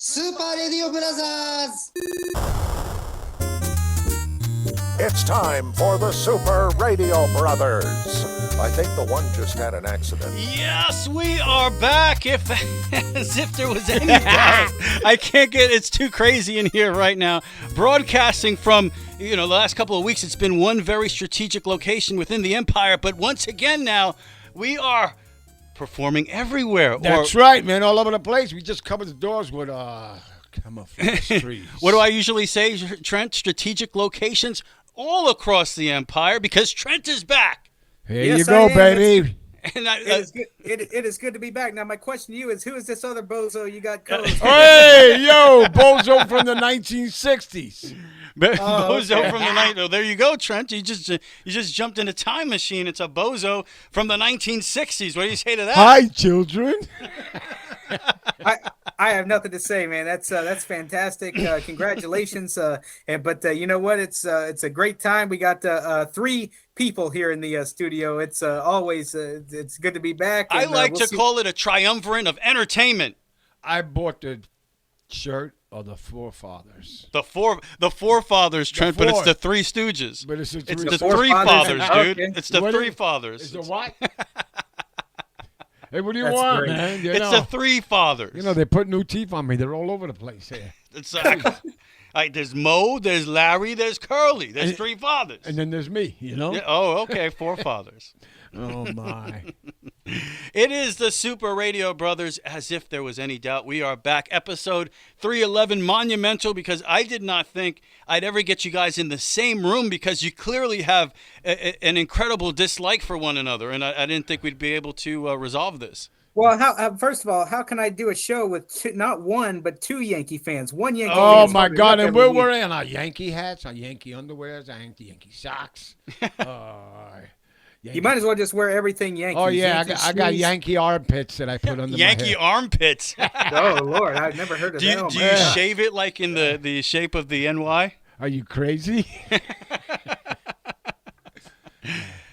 Super Radio Brothers! It's time for the Super Radio Brothers. I think the one just had an accident. Yes, we are back. As if there was any doubt. I can't get. It's too crazy in here right now. Broadcasting from, the last couple of weeks, it's been one very strategic location within the Empire. But once again now, we are performing everywhere. That's right, man. All over the place. We just covered the doors with camouflage trees. What do I usually say, Trent? Strategic locations all across the Empire because Trent is back. Here you go, baby. And it is good to be back. Now, my question to you is, who is this other bozo you got covered? Hey, yo, bozo from the 1960s. Bozo from the night. Oh, there you go, Trent. You just jumped in a time machine. It's a bozo from the 1960s. What do you say to that? Hi, children. I have nothing to say, man. That's fantastic. Congratulations. But you know what? It's a great time. We got 3 people here in the studio. It's always it's good to be back. I like to call it a triumvirate of entertainment. I bought the shirt of the forefathers. The forefathers, Trent, but it's the Three Stooges. But it's the Three fathers, dude. Okay. It's the Three Fathers. It's the what? Hey, what do you That's want, great. man? It's the Three Fathers. They put new teeth on me. They're all over the place here. It's there's Mo, there's Larry, there's Curly. There's Three Fathers. And then there's me, Yeah, oh, okay, Four Fathers. Oh, my. It is the Super Radio Brothers, as if there was any doubt. We are back. Episode 311, monumental, because I did not think I'd ever get you guys in the same room because you clearly have an incredible dislike for one another, and I didn't think we'd be able to resolve this. Well, first of all, how can I do a show with not one but 2 Yankee fans? One Yankee. Oh, fan my God. And we're wearing wearing our Yankee hats, our Yankee underwears, our Yankee socks. You might as well just wear everything Yankee. Oh, yeah. I got Yankee armpits that I put under Yankee my hair. armpits. Oh, Lord. I've never heard of Do that. you shave it like in the shape of the NY? Are you crazy?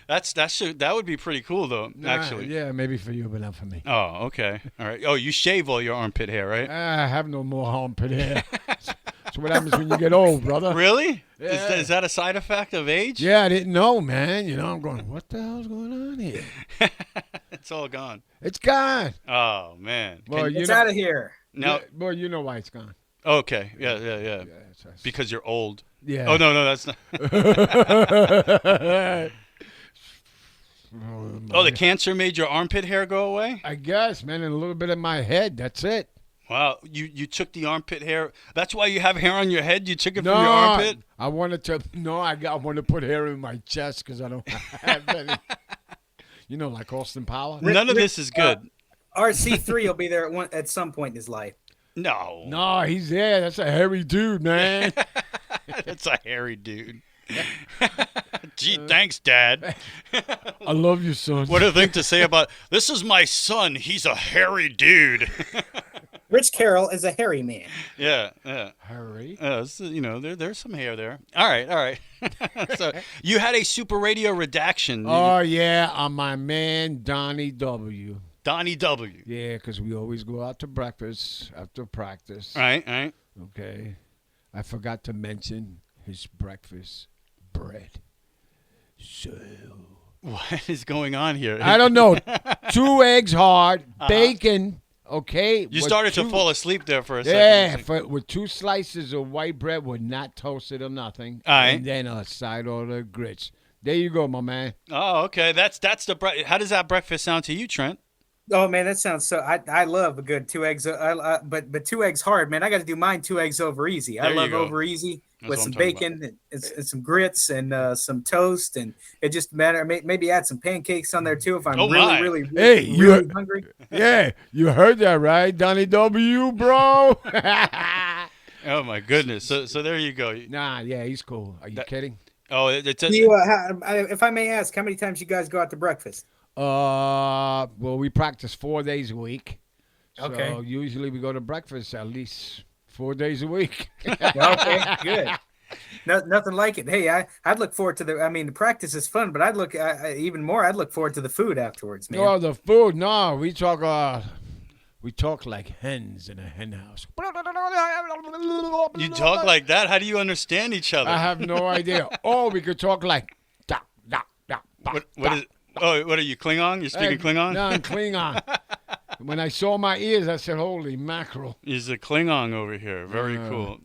That would be pretty cool, though, actually. Yeah, maybe for you, but not for me. Oh, okay. All right. Oh, you shave all your armpit hair, right? I have no more armpit hair. That's what happens when you get old, brother. Really? Yeah. Is that a side effect of age? Yeah, I didn't know, man. I'm going, what the hell's going on here? It's all gone. It's gone. Oh, man. Well, It's out of here. Now, well, you know why it's gone. okay. Yeah. That's- Because you're old. Yeah. Oh, no, that's not. Oh, the cancer made your armpit hair go away? I guess, man, and a little bit of my head. That's it. Wow. You took the armpit hair. That's why you have hair on your head? You took it from your armpit? I wanted to. No, I want to put hair in my chest because I don't have any. Like Austin Power. None of this is good. RC3 will be there at some point in his life. No. No, he's there. That's a hairy dude, man. That's a hairy dude. Gee, thanks, Dad. I love you, son. What a thing to say about, this is my son. He's a hairy dude. Rich Carroll is a hairy man. Yeah. Hairy? There's some hair there. All right. So you had a Super Radio redaction. Oh, yeah, on my man, Donnie W. Donnie W. Yeah, because we always go out to breakfast after practice. All right. Okay. I forgot to mention his breakfast bread. So. What is going on here? I don't know. 2 eggs hard, bacon, okay? You started to fall asleep there for a second. Yeah, with 2 slices of white bread with not toasted or nothing. All right. And then a side order of grits. There you go, my man. Oh, okay. That's the how does that breakfast sound to you, Trent? Oh man, that sounds so. I love a good 2 eggs. But 2 eggs hard, man. I got to do mine 2 eggs over easy. I love over easy with some bacon and some grits and some toast, and it just matter. Maybe add some pancakes on there too if I'm really hungry. Yeah, you heard that right, Donnie W, bro. Oh my goodness. So there you go. Nah, yeah, he's cool. Are you kidding? Oh, it's if I may ask, how many times you guys go out to breakfast? Well, we practice 4 days a week. Okay. So usually we go to breakfast at least 4 days a week. Okay, good. Nothing like it. Hey, I'd look forward to the practice is fun, but I'd look even more. I'd look forward to the food afterwards, man. No, the food. No, we talk We talk like hens in a hen house. You talk like that? How do you understand each other? I have no idea. Or we could talk like. What is? Oh, what are you, Klingon? You're speaking Klingon? No, I'm Klingon. When I saw my ears, I said, "Holy mackerel!" He's a Klingon over here. Very cool.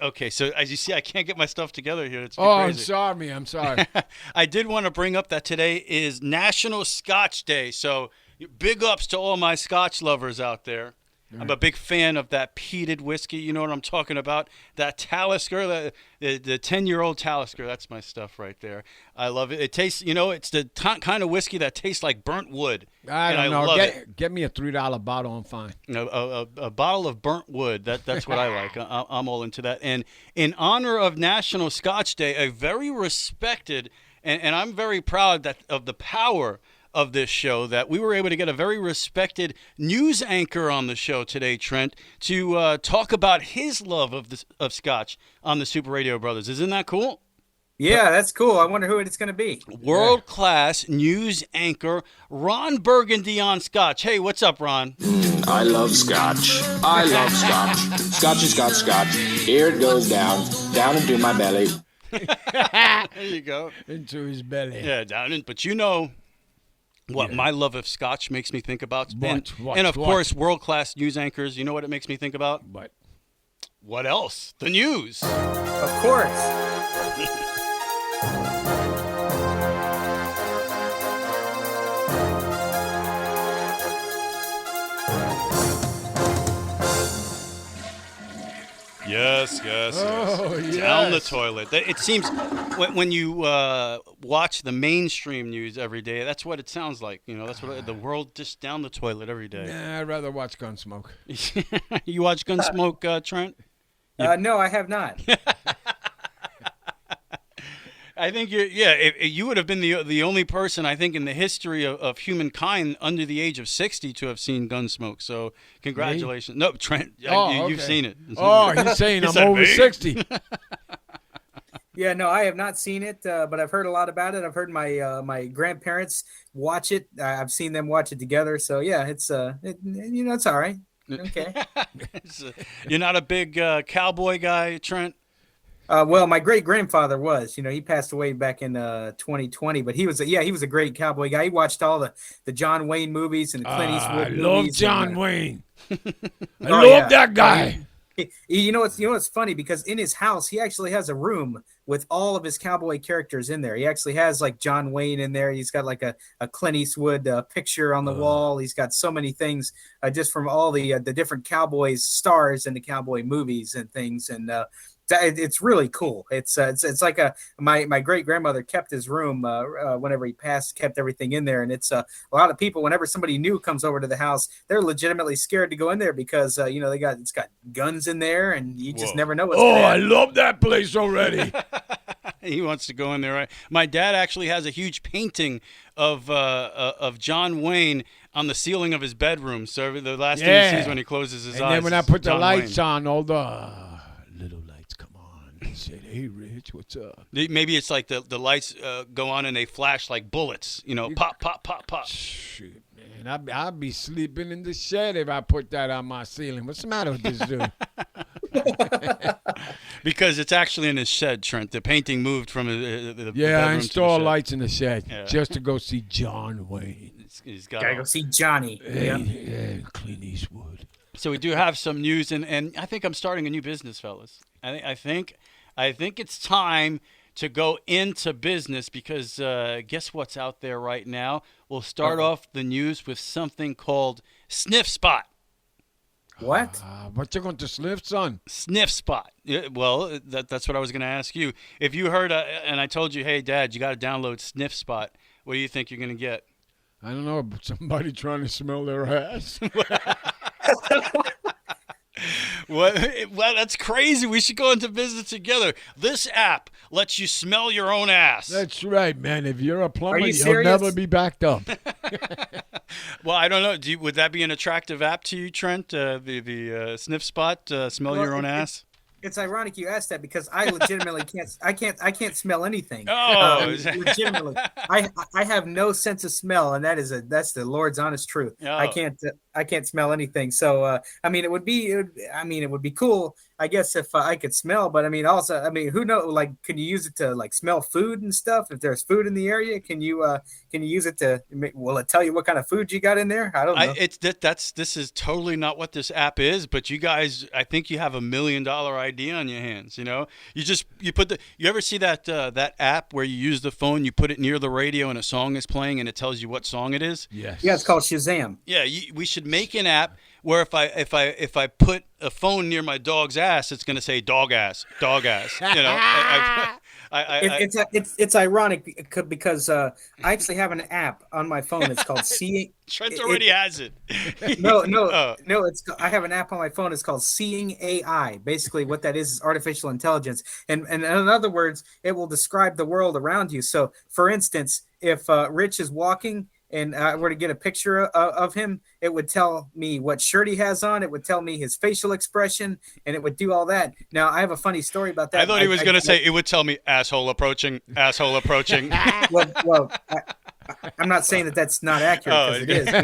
Okay, so as you see, I can't get my stuff together here. It's too crazy. I'm sorry. I did want to bring up that today is National Scotch Day. So big ups to all my Scotch lovers out there. I'm a big fan of that peated whiskey. You know what I'm talking about? That Talisker, the 10-year-old Talisker. That's my stuff right there. I love it. It tastes, it's the kind of whiskey that tastes like burnt wood. I don't know. Love it. Get me a $3 bottle. I'm fine. A bottle of burnt wood. That's what I like. I'm all into that. And in honor of National Scotch Day, a very respected, and I'm very proud of the power of this show, that we were able to get a very respected news anchor on the show today, Trent, to talk about his love of Scotch on the Super Radio Brothers. Isn't that cool? Yeah, that's cool. I wonder who it's going to be. World-class news anchor Ron Burgundy on Scotch. Hey, what's up, Ron? I love Scotch. I love Scotch. Scotchy, Scotch, Scotch. Here it goes down into my belly. There you go. Into his belly. Yeah, down in. But what my love of Scotch makes me think about. And of course, world-class news anchors. You know what it makes me think about? What else? The news. Of course. Yes. Oh, yes. Down the toilet. It seems when you watch the mainstream news every day, that's what it sounds like. That's what the world just down the toilet every day. Nah, I'd rather watch Gunsmoke. You watch Gunsmoke, Trent? No, I have not. I think you would have been the only person, I think, in the history of humankind under the age of 60 to have seen Gunsmoke. So congratulations. Me? No, Trent, you've seen it. Oh, he's saying I'm over 60. Yeah, no, I have not seen it, but I've heard a lot about it. I've heard my grandparents watch it. I've seen them watch it together. So yeah, it's it's all right. Okay. You're not a big cowboy guy, Trent? Well, my great grandfather was. He passed away back in 2020, but he was a great cowboy guy. He watched all the John Wayne movies and the Clint Eastwood movies. I love John Wayne. I love that guy. You know what's funny, because in his house he actually has a room with all of his cowboy characters in there. He actually has like John Wayne in there. He's got like a Clint Eastwood picture on the wall. He's got so many things just from all the different cowboys stars in the cowboy movies and things, and it's really cool. It's like my great grandmother kept his room whenever he passed, kept everything in there, and it's a lot of people, whenever somebody new comes over to the house, they're legitimately scared to go in there because it's got guns in there, and you just never know what's going to happen. I love that place already. He wants to go in there. Right? My dad actually has a huge painting of John Wayne on the ceiling of his bedroom. So the last thing he sees when he closes his eyes. And then when I put the lights on, all the little lights come on and say, "Hey, Rich, what's up?" Maybe it's like the lights go on and they flash like bullets. Pop, pop, pop, pop. Shoot, man, I'd be sleeping in the shed if I put that on my ceiling. What's the matter with this dude? Because it's actually in his shed, Trent. The painting moved from the bedroom. I install lights in the shed just to go see John Wayne. He's gotta go see Johnny. Hey, Clint Eastwood. So we do have some news, and I think I'm starting a new business, fellas. I think it's time to go into business because guess what's out there right now? We'll start off the news with something called Sniff Spot. What? What you going to sniff, son? Sniff Spot. Well, that's what I was going to ask you. If you heard, and I told you, hey, Dad, you got to download Sniff Spot, what do you think you're going to get? I don't know, but somebody trying to smell their ass. Well, that's crazy. We should go into business together. This app lets you smell your own ass. That's right, man. If you're a plumber, you'll serious? never be backed up. Well, I don't know. Would that be an attractive app to you, Trent? The Sniff Spot, smell your own ass? It's ironic you asked that because I legitimately can't smell anything. Oh, legitimately, I have no sense of smell, and that's the Lord's honest truth. Oh. I can't can't smell anything. So I mean, it would be cool, I guess, if I could smell. But I mean, also, I mean, who knows? Like, can you use it to like smell food and stuff? If there's food in the area, can you use it to? Will it tell you what kind of food you got in there? I don't know. This is totally not what this app is. But you guys, I think you have $1 million idea on your hands. You know, you ever see that that app where you use the phone, you put it near the radio and a song is playing and it tells you what song it is? Yes. Yeah, it's called Shazam. Yeah, we should make an app where if I put a phone near my dog's ass, it's going to say dog ass. You know, it's ironic because I actually have an app on my phone. It's called Seeing. Trent already has it. No. I have an app on my phone. It's called Seeing AI. Basically, what that is artificial intelligence, and in other words, it will describe the world around you. So, for instance, if Rich is walking and I were to get a picture of him, it would tell me what shirt he has on. It would tell me his facial expression, and it would do all that. Now, I have a funny story about that. I thought he was going to say it would tell me asshole approaching. Well, I'm not saying that that's not accurate, because it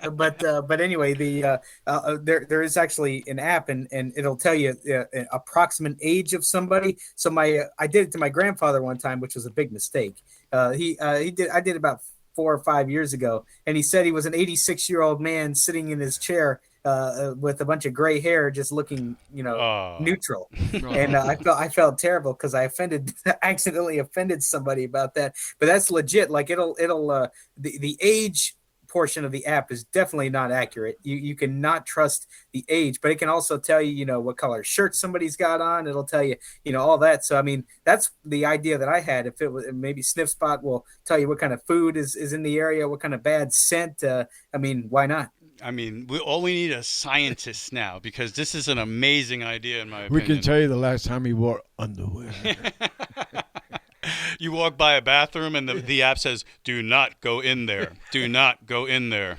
is. But anyway, there is actually an app, and it'll tell you an approximate age of somebody. So I did it to my grandfather one time, which was a big mistake. I did about 4 or 5 years ago, and he said he was an 86-year-old man sitting in his chair with a bunch of gray hair, just looking, neutral. And I felt terrible because I accidentally offended somebody about that. But that's legit. Like the age portion of the app is definitely not accurate. You cannot trust the age, but it can also tell you, what color shirt somebody's got on. It'll tell you, all that. So, I mean, that's the idea that I had. If it was maybe Sniff Spot will tell you what kind of food is in the area, what kind of bad scent. I mean, why not? I mean, we need a scientist now, because this is an amazing idea in my opinion. We can tell you the last time he wore underwear. You walk by a bathroom and the app says, "Do not go in there. Do not go in there."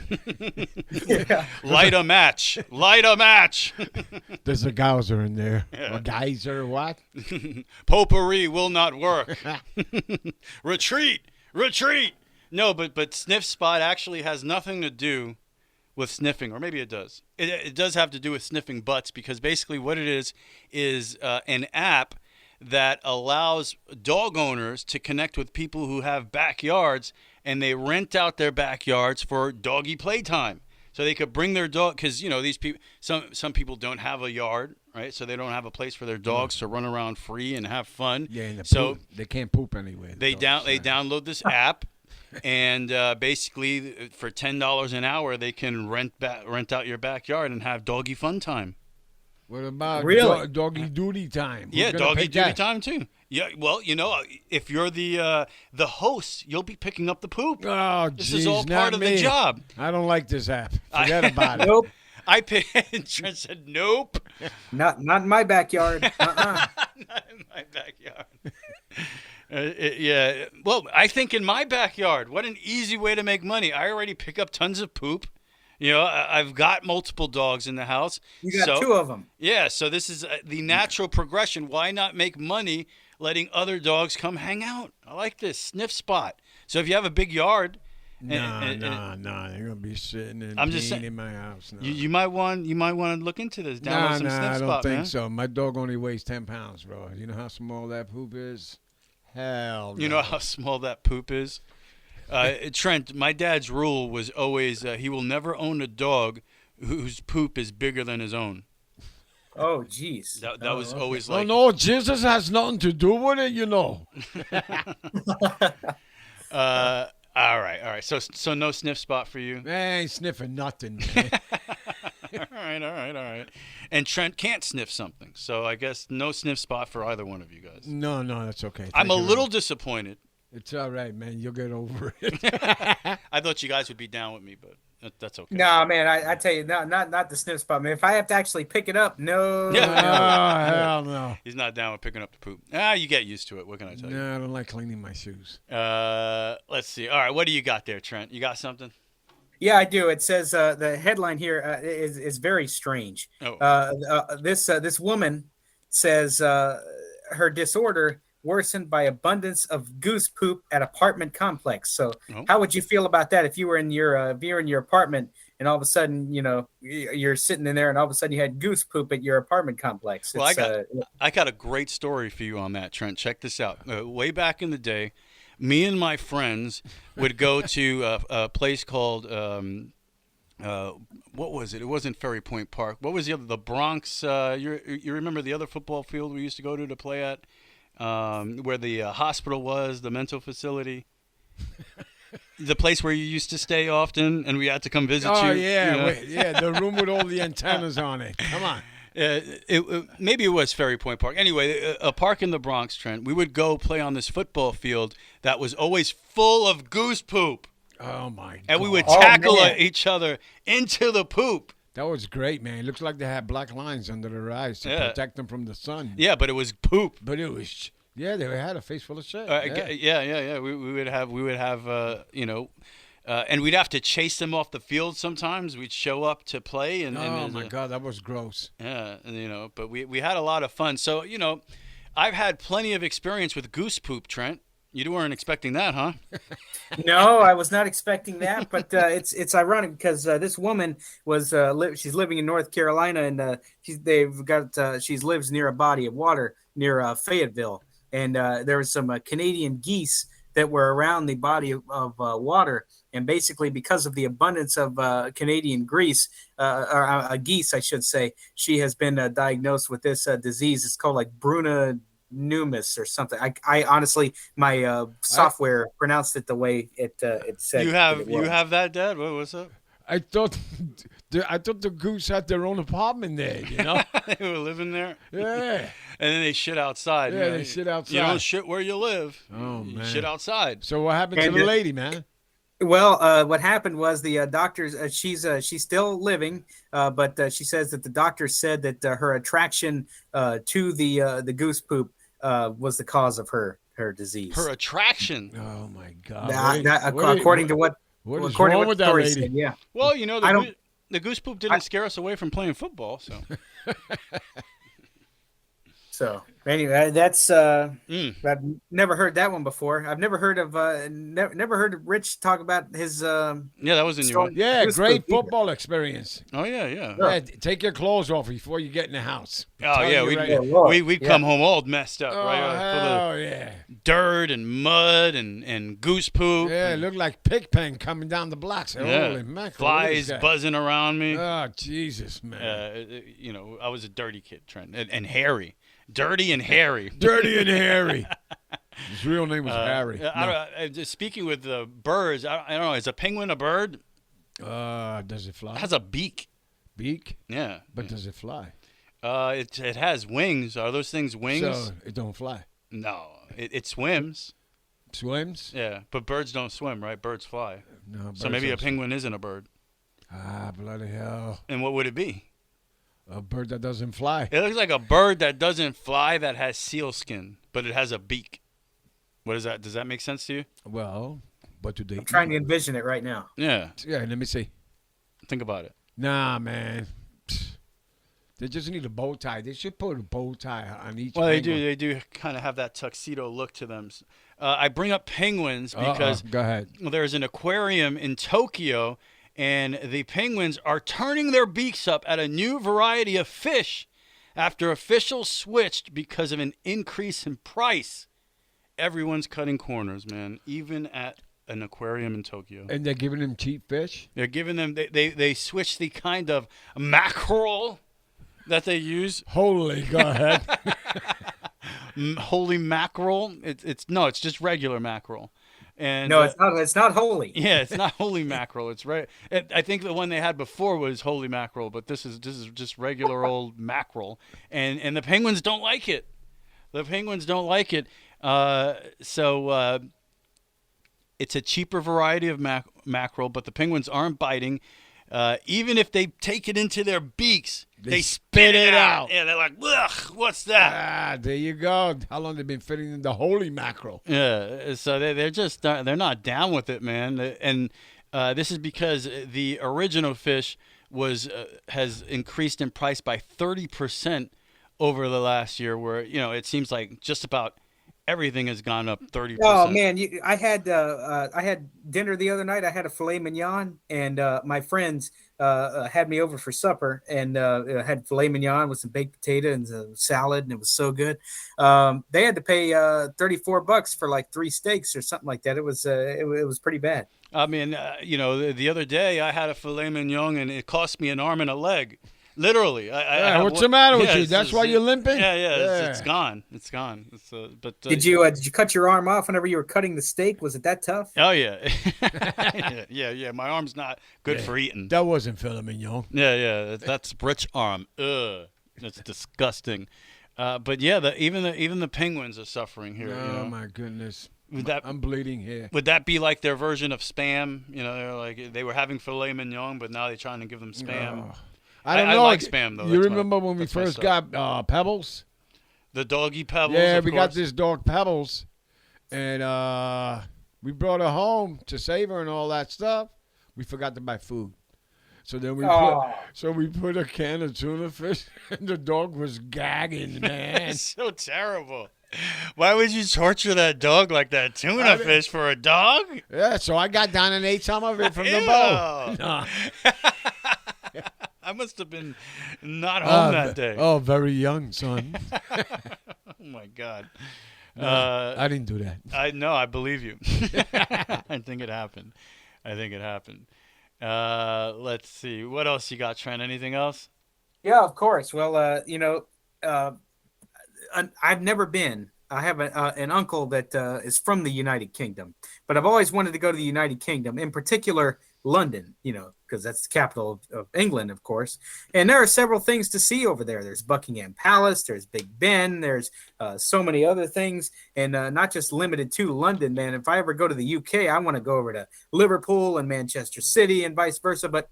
Yeah. Light a match. Light a match. There's a geyser in there. Yeah. A geyser, what? Potpourri will not work. Retreat. Retreat. No, but Sniff Spot actually has nothing to do with sniffing, or maybe it does. It does have to do with sniffing butts, because basically what it is an app that allows dog owners to connect with people who have backyards, and they rent out their backyards for doggy playtime. So they could bring their dog, because these people, some people don't have a yard, right? So they don't have a place for their dogs to run around free and have fun. Yeah, and so they can't poop anywhere. They download this app, and basically for $10 an hour, they can rent out your backyard and have doggy fun time. What about really? Doggy duty time? Yeah, doggy duty time too. Yeah, well, if you're the host, you'll be picking up the poop. Oh, this is all part of the job. I don't like this app. Forget about it. Nope. Trent said, "Nope, not in my backyard." Not in my backyard." Yeah, well, I think in my backyard. What an easy way to make money. I already pick up tons of poop. I've got multiple dogs in the house. You got 2 of them. Yeah, so this is the natural progression. Why not make money letting other dogs come hang out? I like this Sniff Spot. So if you have a big yard, No, you're gonna be sitting and peeing in my house. No. You might want to look into this. Download some Sniff I don't Spot, think man. so. My dog only weighs 10 pounds, bro. You know how small that poop is? Hell no. You know how small that poop is? Trent, my dad's rule was always he will never own a dog whose poop is bigger than his own. Oh, jeez. That was always Oh, like... no, Jesus has nothing to do with it, All right. So no Sniff Spot for you? I ain't sniffing nothing, man. All right. And Trent can't sniff something, so I guess no Sniff Spot for either one of you guys. No, that's okay. I'm a little disappointed. It's all right, man. You'll get over it. I thought you guys would be down with me, but that's okay. No, man, I tell you, not the Sniff Spot, man. If I have to actually pick it up, no. Yeah. Oh, hell no. He's not down with picking up the poop. You get used to it. What can I tell you? No, I don't like cleaning my shoes. Let's see. All right, what do you got there, Trent? You got something? Yeah, I do. It says the headline here is very strange. This woman says her disorder worsened by abundance of goose poop at apartment complex. So how would you feel about that if you were in your apartment and all of a sudden, you're sitting in there, and all of a sudden you had goose poop at your apartment complex. Well, I got a great story for you on that, Trent. Check this out. Way back in the day, me and my friends would go to a place called what was it? It wasn't Ferry Point Park. What was the Bronx? You remember the other football field we used to go to play at, where the hospital was, the mental facility, the place where you used to stay often, and we had to come visit you. Oh yeah, the room with all the antennas on it. Come on. Maybe it was Ferry Point Park. Anyway, a park in the Bronx, Trent. We would go play on this football field that was always full of goose poop. Oh my god! And we would tackle each other into the poop. That was great, man. It looks like they had black lines under their eyes to protect them from the sun. Yeah, but it was poop. But it was, they had a face full of shit. Yeah. We would have, and we'd have to chase them off the field sometimes. We'd show up to play. Oh, my God, that was gross. Yeah, but we had a lot of fun. So, I've had plenty of experience with goose poop, Trent. You weren't expecting that, huh? No, I was not expecting that, but it's ironic because this woman was she's living in North Carolina, and she lives near a body of water near Fayetteville, and there was some Canadian geese that were around the body of water, and basically because of the abundance of Canadian geese, I should say, she has been diagnosed with this disease. It's called like Bruna Numis or something. I honestly, my software pronounced it the way it said. You have that, Dad? What's up? I thought the goose had their own apartment there. They were living there. Yeah. And then they shit outside. Yeah, they shit outside. You don't shit where you live. Oh you man. Shit outside. So what happened to the lady, man? Well, what happened was the doctors. She's still living, but she says that the doctor said that her attraction to the goose poop was the cause of her disease. Her attraction. Oh my God! According to what with that lady? Said, yeah. Well, the goose poop didn't scare us away from playing football, so. So anyway, that's I've never heard that one before. I've never heard of never heard of Rich talk about his that was a new one. Yeah, great football experience. Oh yeah. Yeah, take your clothes off before you get in the house. Oh yeah, we'd come home all messed up, right? Oh yeah, dirt and mud and goose poop. Yeah, it looked like Pigpen coming down the blocks. Holy mackerel! Flies buzzing around me. Oh Jesus, man! I was a dirty kid, Trent, and hairy. Dirty and hairy. Dirty and hairy. His real name was Harry. Just speaking with birds, I don't know. Is a penguin a bird? Does it fly? It has a beak. Beak? Yeah. But does it fly? It has wings. Are those things wings? So it don't fly? No. It swims. Swims? Yeah. But birds don't swim, right? Birds fly. No. So maybe a penguin isn't a bird. Ah, bloody hell. And what would it be? A bird that doesn't fly. It looks like a bird that doesn't fly that has seal skin, but it has a beak. What is that? Does that make sense to you? Well, what do they? I'm trying to envision it right now. Yeah. Yeah, let me see. Think about it. Nah, man. They just need a bow tie. They should put a bow tie on each. Well, penguin. They do kind of have that tuxedo look to them. I bring up penguins because go ahead. There's an aquarium in Tokyo. And the penguins are turning their beaks up at a new variety of fish after officials switched because of an increase in price. Everyone's cutting corners, man, even at an aquarium in Tokyo. And they're giving them cheap fish? They're giving them, they switched the kind of mackerel that they use. Holy, go ahead. Holy mackerel? It's just regular mackerel. And no, it's not holy. Yeah, it's not holy mackerel. It's right. I think the one they had before was holy mackerel, but this is just regular old mackerel. And the penguins don't like it. The penguins don't like it. So it's a cheaper variety of mackerel, but the penguins aren't biting. Even if they take it into their beaks, they spit it out. Yeah, they're like, ugh, what's that? Ah, there you go. How long they been fitting in the holy mackerel? Yeah, so they're not down with it, man. And this is because the original fish has increased in price by 30% over the last year, where it seems like just about everything has gone up 30%. Oh man, I had dinner the other night. I had a filet mignon, and my friends had me over for supper, and had filet mignon with some baked potato and some salad, and it was so good. They had to pay $34 for like 3 steaks or something like that. It was pretty bad. I mean, the other day I had a filet mignon and it cost me an arm and a leg. Literally. What's the matter with you? That's why you're limping? Yeah. It's gone. It's gone. Did you cut your arm off whenever you were cutting the steak? Was it that tough? Oh, yeah. Yeah. My arm's not good for eating. That wasn't filet mignon. Yeah. That's Rich arm. Ugh. That's disgusting. But yeah, even the penguins are suffering here. Oh, my goodness. I'm bleeding here. Would that be like their version of Spam? They're like they were having filet mignon, but now they're trying to give them Spam. I don't know. I like Spam, though. You remember when we first got Pebbles? The doggy Pebbles? Yeah, we got this dog Pebbles, and we brought her home to save her and all that stuff. We forgot to buy food. So then we put a can of tuna fish, and the dog was gagging, man. It's so terrible. Why would you torture that dog like that? Tuna fish for a dog? Yeah, so I got down and ate some of it from the bowl. No. I must have been not home that day. Oh, very young, son. Oh, my God. No, I didn't do that. I believe you. I think it happened. Let's see. What else you got, Trent? Anything else? Yeah, of course. Well, I've never been. I have an uncle that is from the United Kingdom, but I've always wanted to go to the United Kingdom, in particular London, because that's the capital of England, of course. And there are several things to see over there. There's Buckingham Palace, there's Big Ben, there's so many other things, and not just limited to London, man. If I ever go to the UK, I want to go over to Liverpool and Manchester City and vice versa. But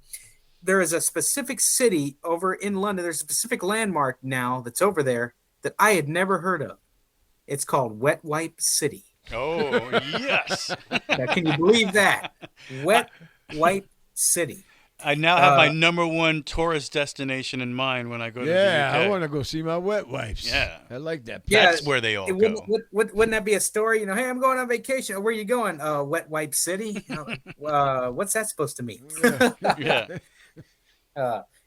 there is a specific city over in London. There's a specific landmark now that's over there that I had never heard of. It's called Wet Wipe City. Oh, yes. Now, can you believe that? Wet Wipe City. I now have my number one tourist destination in mind when I go to the UK. Yeah, I want to go see my wet wipes. Yeah. I like that. That's where they all go. Wouldn't that be a story? Hey, I'm going on vacation. Where are you going? Wet Wipe City? What's that supposed to mean? Yeah.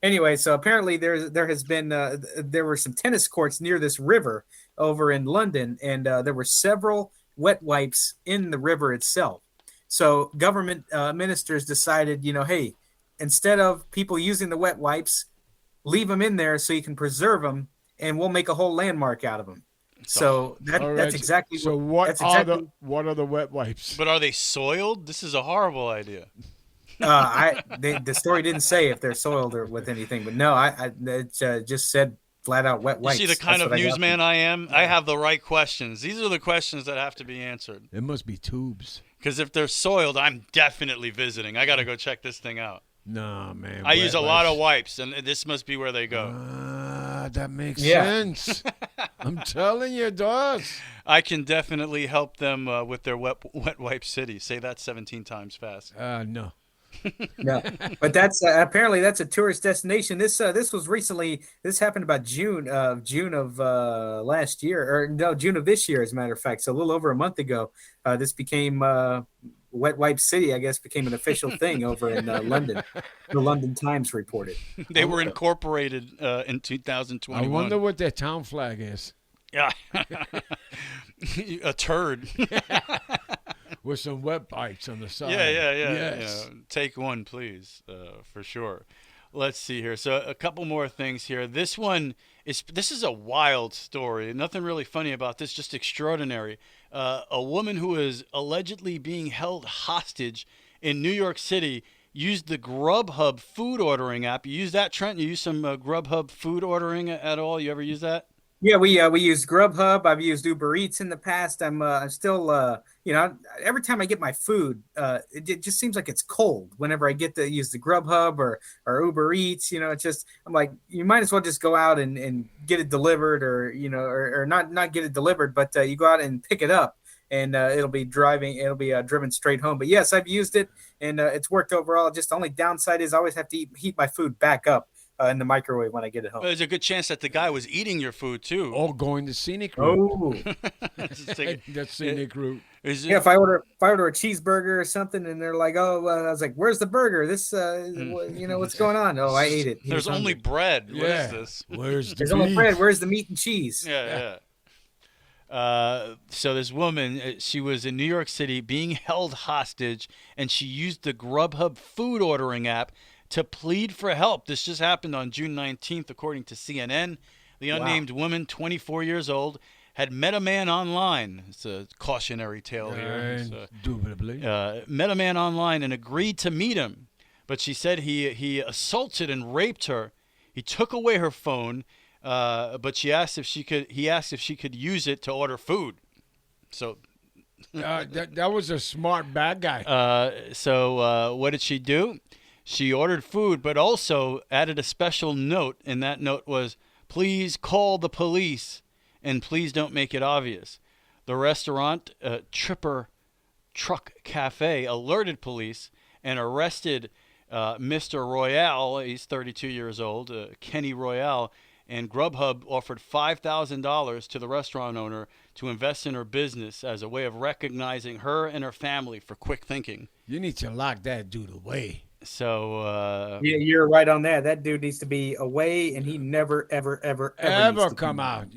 Anyway, so apparently there were some tennis courts near this river over in London, and there were several wet wipes in the river itself. So government ministers decided, hey, instead of people using the wet wipes, leave them in there so you can preserve them, and we'll make a whole landmark out of them. So that's exactly. So what are the wet wipes? But are they soiled? This is a horrible idea. The story didn't say if they're soiled or with anything, but no, it just said flat out wet wipes. You see the kind of newsman I am? I have the right questions. These are the questions that have to be answered. It must be tubes. Because if they're soiled, I'm definitely visiting. I got to go check this thing out. No, man. I use a lot of wipes, and this must be where they go. That makes sense. I'm telling you, it does. I can definitely help them with their wet wipe city. Say that 17 times fast. No. No, but that's apparently that's a tourist destination. This was recently. This happened about June of last year, or no, June of this year, as a matter of fact. So a little over a month ago, this became Wet Wipe City. I guess became an official thing over in London. The London Times reported they were incorporated in 2021. I wonder what their town flag is. Yeah, a turd. With some wet pipes on the side. Yeah. Yes. Take one, please, for sure. Let's see here. So a couple more things here. This is a wild story. Nothing really funny about this, just extraordinary. A woman who is allegedly being held hostage in New York City used the Grubhub food ordering app. You use that, Trent? You use some Grubhub food ordering at all? You ever use that? Yeah, we use Grubhub. I've used Uber Eats in the past. I'm still, every time I get my food, it just seems like it's cold whenever I get to use the Grubhub or Uber Eats. It's just, I'm like, you might as well just go out and get it delivered or not get it delivered, but you go out and pick it up and it'll be driven straight home. But yes, I've used it and it's worked overall. Just the only downside is I always have to heat my food back up in the microwave when I get it home. There's a good chance that the guy was eating your food too. Or going the scenic route. Oh, Just like- The scenic route. is it- yeah. If I order a cheeseburger or something, and they're like, "Oh," I was like, "Where's the burger? This, what's going on?" Oh, I ate it. He There's was only hungry. bread. What Yeah. is this? Where's the There's only beef? bread. Where's the meat and cheese? Yeah. So this woman, she was in New York City being held hostage, and she used the Grubhub food ordering app to plead for help. This just happened on June 19th, according to CNN. The unnamed woman, 24 years old, had met a man online. It's a cautionary tale here. So, Indubitably. met a man online and agreed to meet him, but she said he assaulted and raped her. He took away her phone, but he asked if she could use it to order food. So That was a smart bad guy. what did she do? She ordered food, but also added a special note, and that note was, "Please call the police, and please don't make it obvious." The restaurant, Tripper Truck Cafe, alerted police and arrested Mr. Royale. He's 32 years old, Kenny Royale, and Grubhub offered $5,000 to the restaurant owner to invest in her business as a way of recognizing her and her family for quick thinking. You need to lock that dude away. So Yeah, you're right on that. That dude needs to be away, and he never, ever, ever, ever needs Ever to come come out.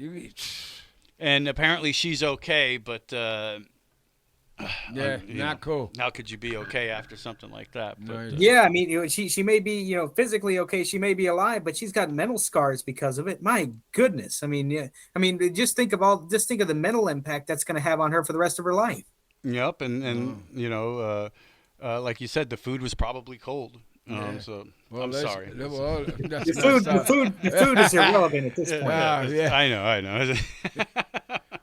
and apparently she's okay, but Yeah, you not know, cool. how could you be okay after something like that? But, No, Yeah, I mean, she may be, physically okay. She may be alive, but she's got mental scars because of it. My goodness. I mean, just think of the mental impact that's going to have on her for the rest of her life. Yep, and like you said, the food was probably cold. So I'm sorry. Well, that's The food is irrelevant at this point. Yeah. I know.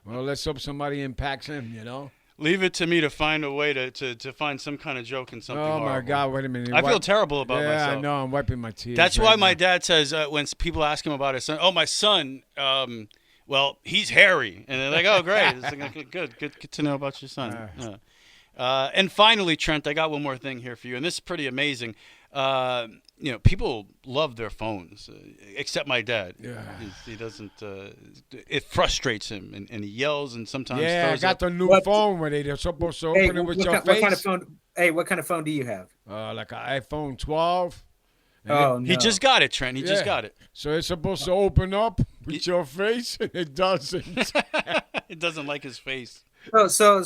Well, let's hope somebody impacts him, Leave it to me to find a way to find some kind of joke in something. Oh, my horrible. God. Wait a minute. I feel terrible about yeah, myself. I know. I'm wiping my tears. That's right why my now. dad says when people ask him about his son, "Oh, my son, well, he's hairy," and they're like, "Oh, great, it's like, okay, good to know about your son." Yeah. And finally, Trent, I got one more thing here for you, and this is pretty amazing. People love their phones, except my dad. Yeah. He doesn't. It frustrates him, and he yells, and sometimes Yeah, I throws got up. the new What- phone where they're supposed to Hey, open it with what your kind, face. what kind of phone? Hey, what kind of phone do you have? Like an iPhone 12. And Oh, no. He just got it, Trent. He just Yeah. got it. So it's supposed to open up with your face, and it doesn't. It doesn't like his face. So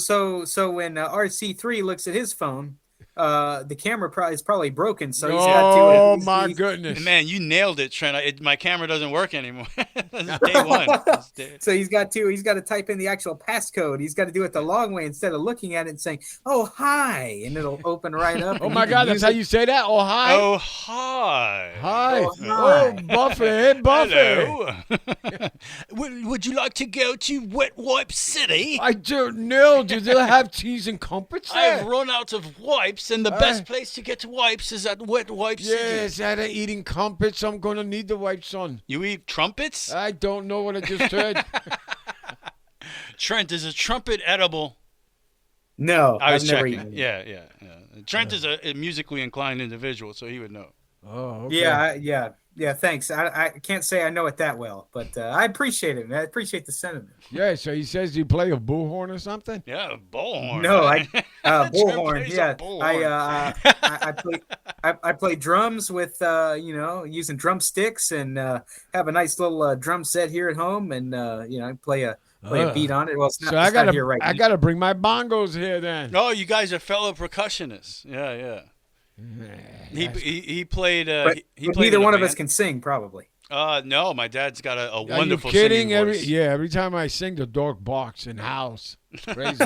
when RC3 looks at his phone, the camera is probably broken. So he's got to. Oh, he's- my he's- goodness. Man, you nailed it, Trent. My camera doesn't work anymore. It's day one. It's day- So he's got to type in the actual passcode. He's got to do it the long way instead of looking at it and saying, "Oh, hi," and it'll open right up. Oh, and my he can God. That's use how it. you say that? Oh, hi. Oh, hi. Hi. Oh, hi. Buffy. Hey, Buffy. Hello. Would you like to go to Wet Wipe City? I don't know. Do they have teas and comforts there? I've run out of wipes, and the best place to get wipes is at Wet Wipe City. Yes, out of eating comforts. I'm going to need the white son. You eat trumpets? I don't know what I just heard. Trent, is a trumpet edible? No, I was I've never checking. eaten it. Yeah. Trent is a musically inclined individual, so he would know. Oh, okay. Yeah. Thanks. I can't say I know it that well, but I appreciate it. Man. I appreciate the sentiment. Yeah, so he says you play a bullhorn or something? Yeah, bullhorn. No, right? Trent bullhorn. plays a Yeah, bullhorn. I play drums with using drumsticks and have a nice little drum set here at home, and I play a beat on it. Well, it's not, So it's not here right I now. gotta bring my bongos here then. Oh, you guys are fellow percussionists. Yeah. He played. But, he but played neither in a one of us band. can sing, probably. No, my dad's got a Are you wonderful kidding? singing voice. Every time I sing, the dog barks in house. It's crazy.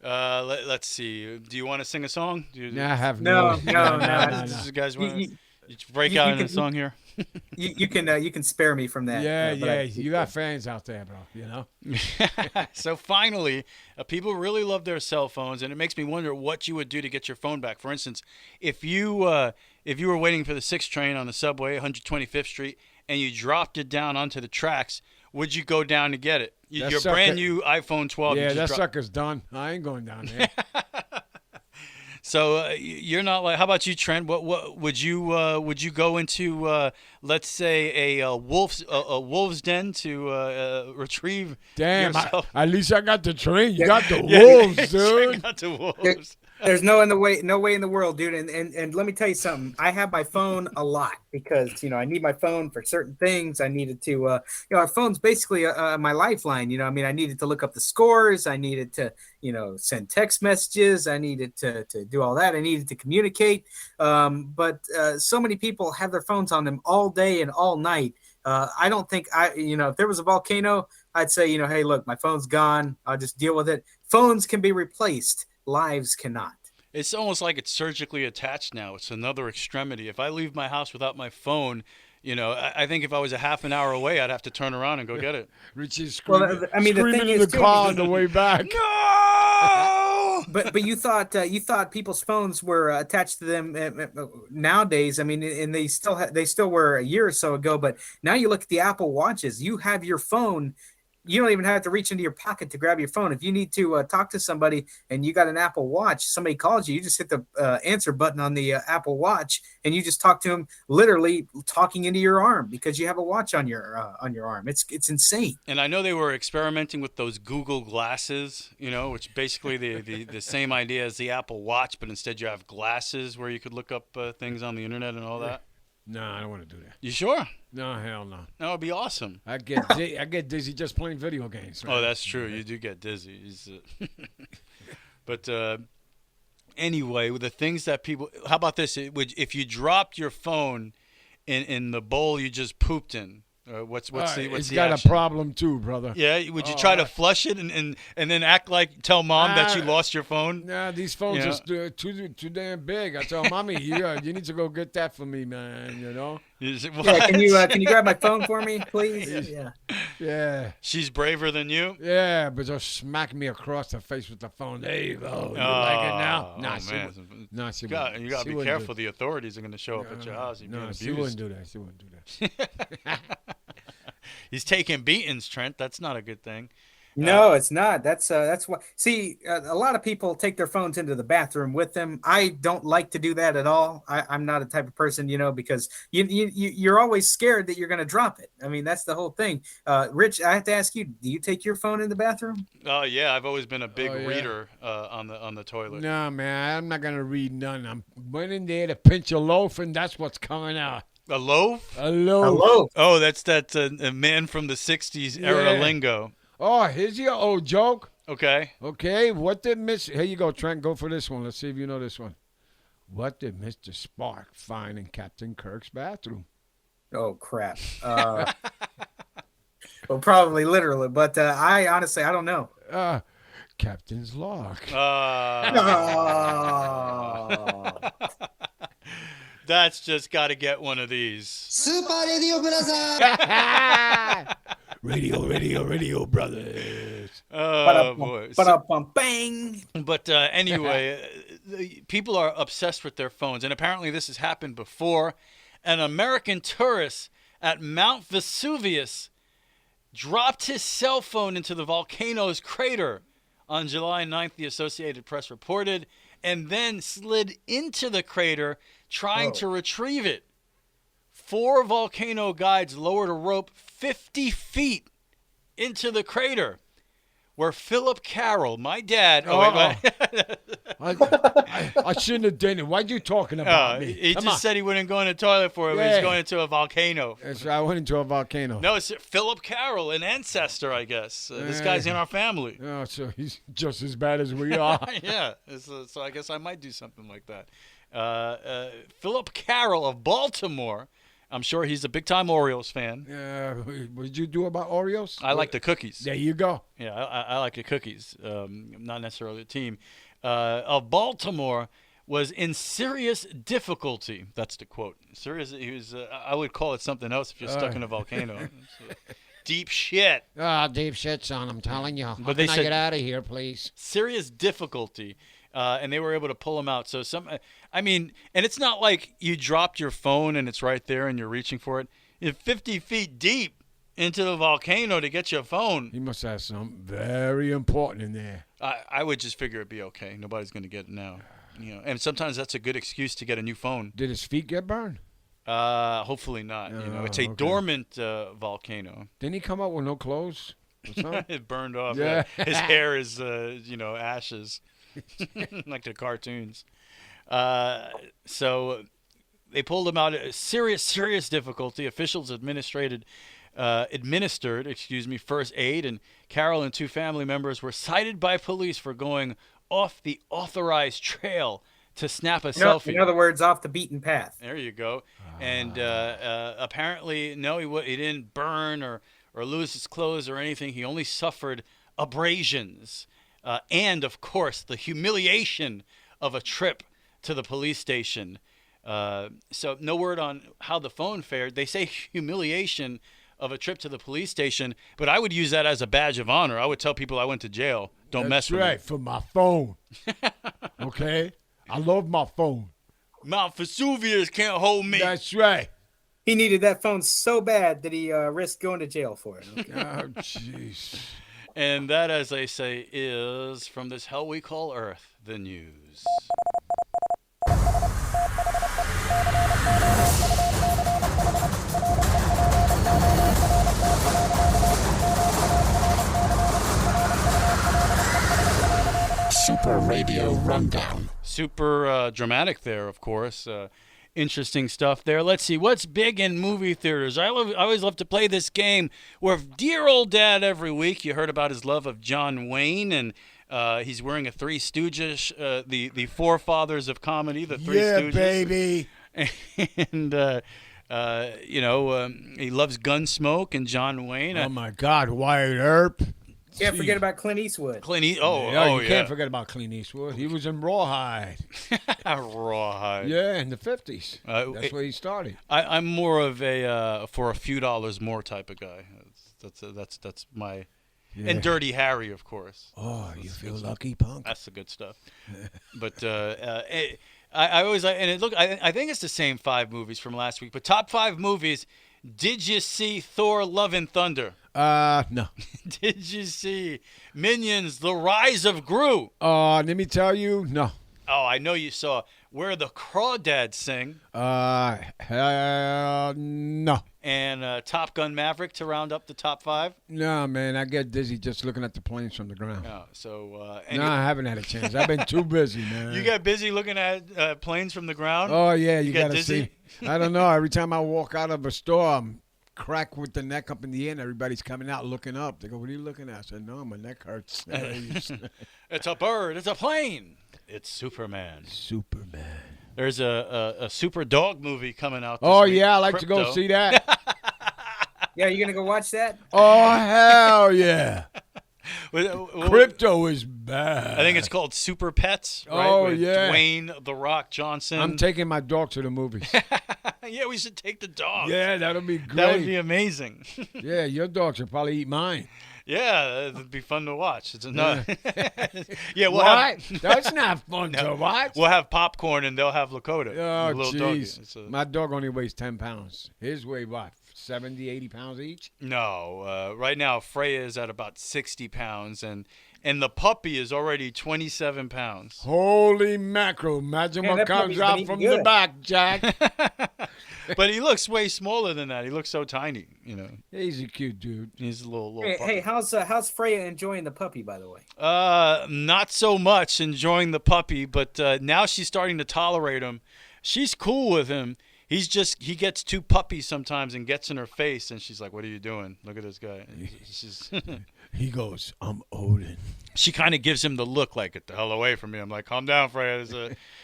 Let's see. Do you want to sing a song? Nah, I have No. You guys want You- to break you out in can- a song here? You can spare me from that. Yeah, but you got fans out there, bro. You know. So finally, people really love their cell phones, and it makes me wonder what you would do to get your phone back. For instance, if you were waiting for the 6 train on the subway, 125th Street, and you dropped it down onto the tracks, would you go down to get it? That Your sucker- brand new iPhone 12. you Yeah, just that dropped- sucker's done. I ain't going down there. So you're not like. How about you, Trent? What would you go into? Let's say a wolf's den to retrieve yourself. At least I got the train. You got the wolves, dude. Got the wolves. There's no way in the world, dude. And let me tell you something. I have my phone a lot because I need my phone for certain things. I needed to, our phone's basically my lifeline. I mean, I needed to look up the scores. I needed to, send text messages. I needed to do all that. I needed to communicate. But so many people have their phones on them all day and all night. I don't think if there was a volcano, I'd say, hey, look, my phone's gone. I'll just deal with it. Phones can be replaced. Lives cannot. It's almost like it's surgically attached now. It's another extremity. If I leave my house without my phone, I think if I was a half an hour away, I'd have to turn around and go get it. Richie's screaming, the thing in is, the car on the way back. No! But you thought people's phones were attached to them nowadays. I mean, and they still were a year or so ago. But now you look at the Apple Watches. You have your phone. You don't even have to reach into your pocket to grab your phone. If you need to talk to somebody and you got an Apple Watch, somebody calls you, you just hit the answer button on the Apple Watch and you just talk to them, literally talking into your arm because you have a watch on your arm. It's insane. And I know they were experimenting with those Google glasses, which basically the same idea as the Apple Watch, but instead you have glasses where you could look up things on the internet and all that. No, I don't want to do that. You sure? No, hell no. That would be awesome. I get dizzy just playing video games. Right? Oh, that's true. You do get dizzy. But anyway, with the things that people – how about this? If you dropped your phone in the bowl you just pooped in, what's it's the got action? a problem too, brother. Yeah, would you try to flush it and then act like tell mom that you lost your phone? Nah, these phones are too damn big. I tell mommy, you need to go get that for me, man. Yeah, can you grab my phone for me, please? Yeah. She's braver than you. Yeah, but just smack me across the face with the phone. There you go. You like it now? Nah, she wouldn't. You gotta be careful. The authorities are gonna show up at your house. No, she wouldn't do that. She wouldn't do that. He's taking beatings, Trent. That's not a good thing. No, it's not. That's what. See, a lot of people take their phones into the bathroom with them. I don't like to do that at all. I'm not a type of person, because you're always scared that you're going to drop it. I mean, that's the whole thing. Rich, I have to ask you: do you take your phone in the bathroom? Oh yeah, I've always been a big reader on the toilet. No, man, I'm not gonna read none. I'm went in there to pinch a loaf, and that's what's coming out. A loaf? A loaf. Oh, that's a man from the '60s era lingo. Oh, here's your old joke. Okay. Okay, what did Here you go, Trent. Go for this one. Let's see if you know this one. What did Mr. Spark find in Captain Kirk's bathroom? Oh, crap. Well, probably literally, but I honestly don't know. Captain's log. That's just got to get one of these. Super Radio Brother. Radio brothers. Oh, boy. Bang. But anyway, people are obsessed with their phones. And apparently this has happened before. An American tourist at Mount Vesuvius dropped his cell phone into the volcano's crater on July 9th, the Associated Press reported, and then slid into the crater trying to retrieve it. 4 volcano guides lowered a rope 50 feet into the crater where Philip Carroll, my dad... I shouldn't have done it. Why are you talking about me? He just said he wouldn't go in the toilet for it, but he's going into a volcano. So I went into a volcano. No, it's Philip Carroll, an ancestor, I guess. This guy's in our family. Oh, so he's just as bad as we are. Yeah, so I guess I might do something like that. Philip Carroll of Baltimore. I'm sure he's a big-time Orioles fan. What did you do about Oreos? I like the cookies. There you go. Yeah, I like the cookies, not necessarily the team. Of Baltimore was in serious difficulty. That's the quote. Serious. He was. I would call it something else if you're stuck in a volcano. Deep shit. Deep shit, son. I'm telling you. But they said, get out of here, please? Serious difficulty. And they were able to pull him out. So and it's not like you dropped your phone and it's right there and you're reaching for it. You're 50 feet deep into the volcano to get your phone. He must have something very important in there. I would just figure it'd be okay. Nobody's going to get it now. And sometimes that's a good excuse to get a new phone. Did his feet get burned? Hopefully not. It's a dormant volcano. Didn't he come up with no clothes? It burned off. Yeah. His hair is, ashes, like the cartoons. So they pulled him out. Serious difficulty. Officials administered first aid, and Carol and 2 family members were cited by police for going off the authorized trail to snap a selfie. In other words, off the beaten path. There you go. And apparently, no, he didn't burn or lose his clothes or anything. He only suffered abrasions and, of course, the humiliation of a trip to the police station. So no word on how the phone fared. They say humiliation of a trip to the police station, but I would use that as a badge of honor. I would tell people I went to jail. Don't mess with me. That's right, for my phone. Okay? I love my phone. Mount Vesuvius can't hold me. That's right. He needed that phone so bad that he risked going to jail for it. Okay. Oh, jeez. And that, as they say, is from this hell we call Earth, the news. Super Radio Rundown. Super dramatic there, of course. Interesting stuff there. Let's see. What's big in movie theaters? I always love to play this game where dear old dad every week, you heard about his love of John Wayne, and he's wearing a Three Stooges, the forefathers of comedy, the Three Stooges. Yeah, baby. And, he loves Gunsmoke and John Wayne. Oh, my God. Wyatt Earp. Can't forget about Clint Eastwood. You can't forget about Clint Eastwood. He was in Rawhide. Rawhide. Yeah, in the 50s. That's where he started. I'm more of a for a few dollars more type of guy. That's my and Dirty Harry, of course. Oh, you feel lucky, punk. That's the good stuff. But I always I think it's the same 5 movies from last week. But top 5 movies. Did you see Thor: Love and Thunder? No. Did you see Minions: The Rise of Gru? Let me tell you, no. Oh, I know you saw Where the Crawdads Sing. No. And Top Gun: Maverick to round up the top 5. No, man, I get dizzy just looking at the planes from the ground. Oh, so no, I haven't had a chance. I've been too busy, man. You got busy looking at planes from the ground? Oh yeah, you got gotta dizzy? see. I don't know. Every time I walk out of a store, I'm cracked with the neck up in the air, and everybody's coming out looking up. They go, "What are you looking at?" I said, "No, my neck hurts." It's a bird. It's a plane. It's Superman. Superman. There's a super dog movie coming out this week. Yeah, I like to Crypto. go see that. Yeah, you gonna go watch that? Oh, hell yeah. Crypto is bad. I think it's called Super Pets, right? Oh, With yeah. Dwayne The Rock Johnson. I'm taking my dog to the movies. Yeah, we should take the dog. Yeah, that'll be great. That would be amazing. Yeah, your dog should probably eat mine. Yeah, it'd be fun to watch. It's not. Yeah, That's not fun to watch. We'll have popcorn and they'll have Lakota. Oh, little jeez. My dog only weighs 10 pounds. His weigh what? 70, 80 pounds each? No. Right now, Freya is at about 60 pounds, and the puppy is already 27 pounds. Holy mackerel. Imagine what comes out from the back, Jack. But he looks way smaller than that. He looks so tiny, He's a cute dude. He's a little Hey, how's Freya enjoying the puppy, by the way? Not so much enjoying the puppy, but now she's starting to tolerate him. She's cool with him. He gets too puppy sometimes and gets in her face, and she's like, "What are you doing? Look at this guy." He goes, "I'm Odin." She kind of gives him the look, like, "Get the hell away from me." I'm like, "Calm down, Freya."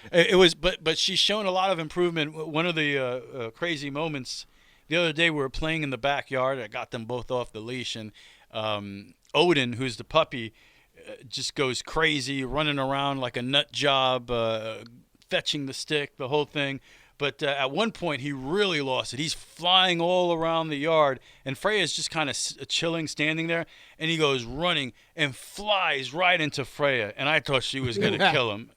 But she's shown a lot of improvement. One of the crazy moments the other day, we were playing in the backyard. I got them both off the leash, and Odin, who's the puppy, just goes crazy, running around like a nut job, fetching the stick, the whole thing. But at one point, he really lost it. He's flying all around the yard, and Freya's just kind of chilling, standing there, and he goes running and flies right into Freya. And I thought she was going to kill him.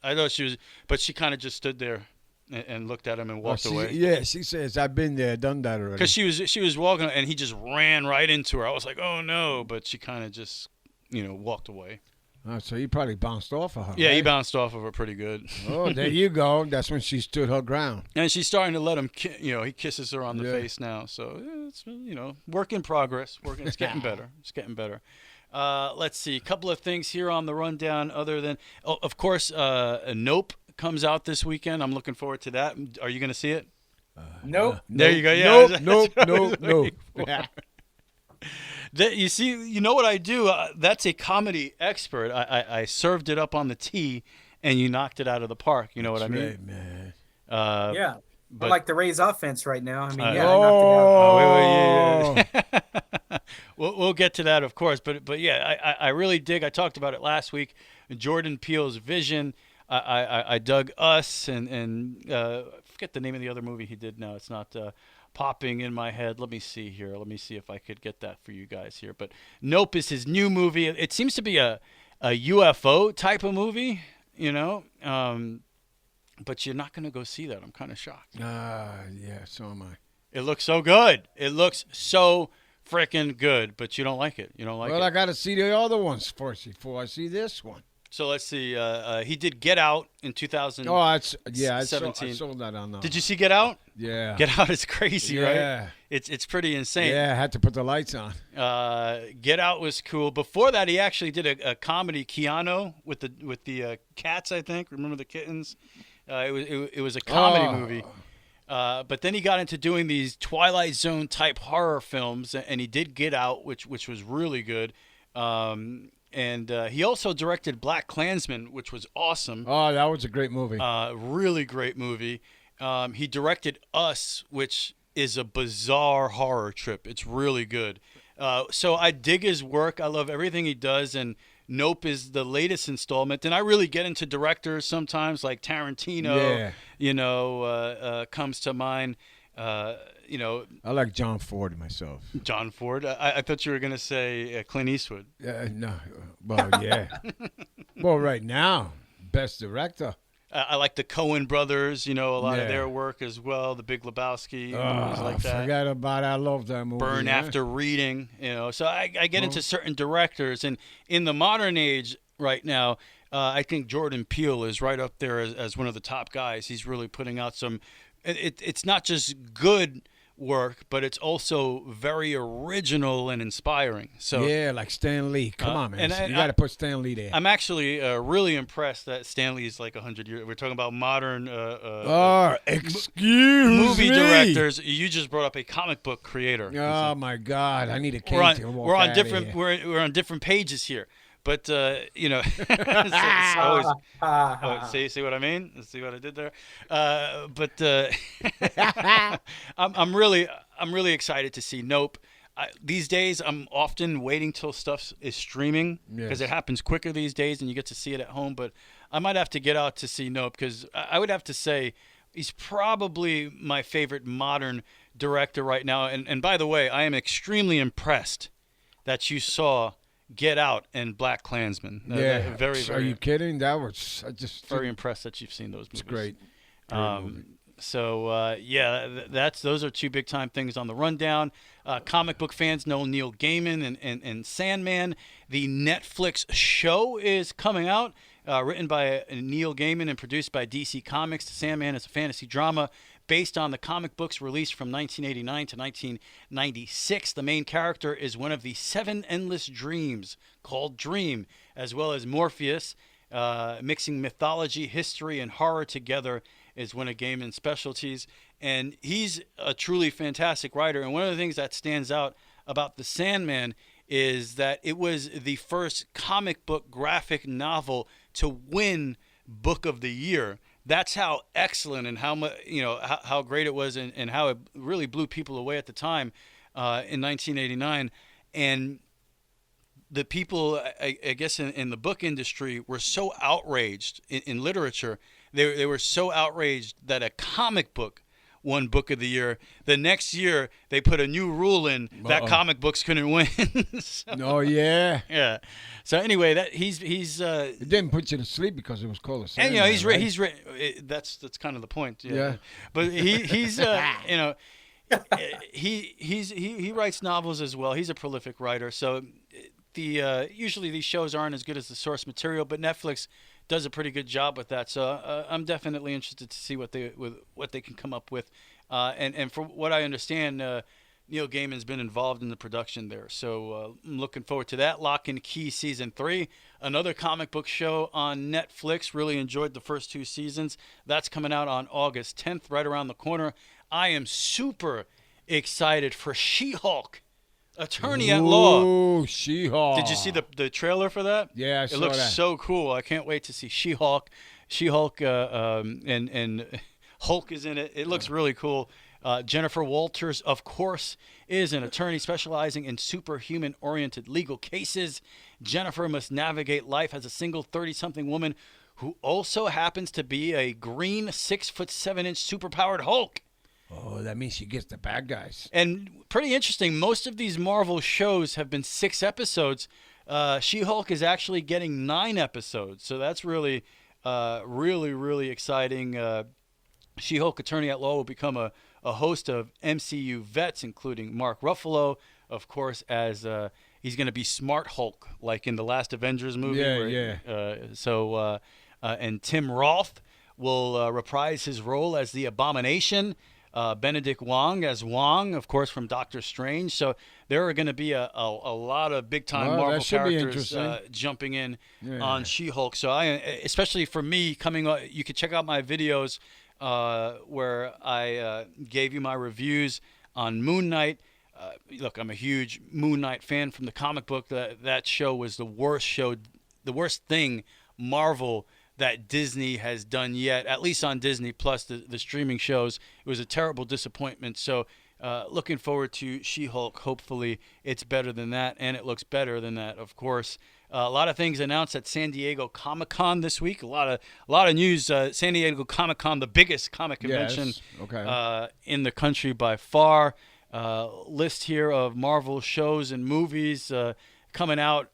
But she kind of just stood there and looked at him and walked away. Yeah, she says, "I've been there, done that already." Because she was walking, and he just ran right into her. I was like, "Oh no!" But she kind of just, walked away. Oh, so he probably bounced off of her. Yeah, he right? bounced off of her pretty good. Oh, there you go. That's when she stood her ground. And she's starting to let him, he kisses her on the Yeah. face now. So it's, work in progress. It's getting better. It's getting better. Let's see. A couple of things here on the rundown other than, of course, Nope comes out this weekend. I'm looking forward to that. Are you going to see it? Nope. There you go. Yeah. Nope. That's what I was Nope. Nope. waiting for. You see, you know what I do? That's a comedy expert. I served it up on the tee, and you knocked it out of the park. You know what I mean? Right, man. Yeah. But- I like the Rays offense right now. I mean, Uh, yeah, I knocked it out. Oh, wait, yeah. We'll get to that, of course. But yeah, I really dig. I talked about it last week. Jordan Peele's vision. I dug Us and I forget the name of the other movie he did now. It's not popping in my head. Let me see here. Let me see if I could get that for you guys here. But Nope is his new movie. It seems to be a UFO type of movie, but you're not going to go see that. I'm kind of shocked. Yeah, so am I. It looks so good. It looks so freaking good, but you don't like it. You don't like Well, it. I got to see the other ones first before I see this one. So let's see. He did Get Out in 2000. Oh, I saw 17. that on. Did you see Get Out? Yeah. Get Out is crazy, Yeah. right? It's pretty insane. Yeah, I had to put the lights on. Get Out was cool. Before that, he actually did a comedy, Keanu, with the cats. I think. Remember the kittens? It was a comedy movie. But then he got into doing these Twilight Zone type horror films, and he did Get Out, which was really good. And he also directed Black Klansman, which was awesome. Oh, that was a great movie. Really great movie. He directed Us, which is a bizarre horror trip. It's really good. So I dig his work. I love everything he does. And Nope is the latest installment. And I really get into directors sometimes, like Tarantino, comes to mind. I like John Ford myself. John Ford. I thought you were going to say Clint Eastwood. No, well, yeah. Well, right now, best director. I like the Coen brothers, a lot of Yeah. their work as well. The Big Lebowski, movies like that. Forgot about it. I love that movie. Burn yeah. After Reading, So I get into certain directors, and in the modern age right now, I think Jordan Peele is right up there as one of the top guys. He's really putting out some. It's not just good work, but it's also very original and inspiring. So Yeah, like Stan Lee. Come on, man. and You got to put Stan Lee there. I'm actually really impressed that Stanley is like 100 years. We're talking about modern Excuse movie me. directors. You just brought up a comic book creator. Oh my God! I need a cane we're to on, walk we're on out different of here. we're on different pages here, but it's always see what I mean? See what I did there? I'm really excited to see Nope. These days, I'm often waiting till stuff is streaming because Yes. it happens quicker these days, and you get to see it at home. But I might have to get out to see Nope because I would have to say he's probably my favorite modern director right now. And by the way, I am extremely impressed that you saw Get Out and Black Klansman. Yeah. Very, Are very, you kidding? That was I just very impressed that you've seen those movies. It's great. Those are two big time things on the rundown. Comic book fans know Neil Gaiman and Sandman. The Netflix show is coming out, written by Neil Gaiman and produced by DC Comics. Sandman is a fantasy drama based on the comic books released from 1989 to 1996. The main character is one of the 7 endless dreams called Dream, as well as Morpheus. Mixing mythology, history, and horror together is one of Gaiman's specialties. And he's a truly fantastic writer. And one of the things that stands out about The Sandman is that it was the first comic book graphic novel to win Book of the Year. That's how excellent and how much, how great it was and how it really blew people away at the time in 1989. And the people, I guess, in the book industry were so outraged in literature. They were so outraged that a comic book won Book of the Year. The next year, they put a new rule in that comic books couldn't win. So, Oh yeah. yeah. So anyway, that he's It didn't put you to sleep because it was called a and Sandman, he's right? that's kind of the point. Yeah. But he's he writes novels as well. He's a prolific writer. So usually these shows aren't as good as the source material, but Netflix does a pretty good job with that. So I'm definitely interested to see what they can come up with. And from what I understand, Neil Gaiman's been involved in the production there. So I'm looking forward to that. Lock and Key Season 3, another comic book show on Netflix. Really enjoyed the first 2 seasons. That's coming out on August 10th, right around the corner. I am super excited for She-Hulk, Attorney at Law. Oh, She-Hulk. Did you see the trailer for that? Yeah, I saw It looks that. so cool. I can't wait to see She-Hulk. She-Hulk and Hulk is in it. It looks really cool. Jennifer Walters, of course, is an attorney specializing in superhuman-oriented legal cases. Jennifer must navigate life as a single 30-something woman who also happens to be a green 6'7" superpowered Hulk. Oh, that means she gets the bad guys. And pretty interesting, most of these Marvel shows have been 6 episodes. She-Hulk is actually getting 9 episodes, so that's really, really exciting. She-Hulk Attorney at Law will become a host of MCU vets, including Mark Ruffalo, of course, as he's going to be Smart Hulk, like in the last Avengers movie. And Tim Roth will reprise his role as the Abomination. Benedict Wong as Wong, of course, from Doctor Strange. So there are going to be a lot of big-time Marvel characters jumping in on She-Hulk. So especially for me, you could check out my videos where I gave you my reviews on Moon Knight. Look, I'm a huge Moon Knight fan from the comic book. That show was the worst thing Marvel that Disney has done yet, at least on Disney Plus, the streaming shows. It was a terrible disappointment. So looking forward to She-Hulk. Hopefully it's better than that, and it looks better than that, of course. A lot of things announced at San Diego Comic-Con this week. A lot of news. San Diego Comic-Con, the biggest comic convention in the country by far. List here of Marvel shows and movies coming out.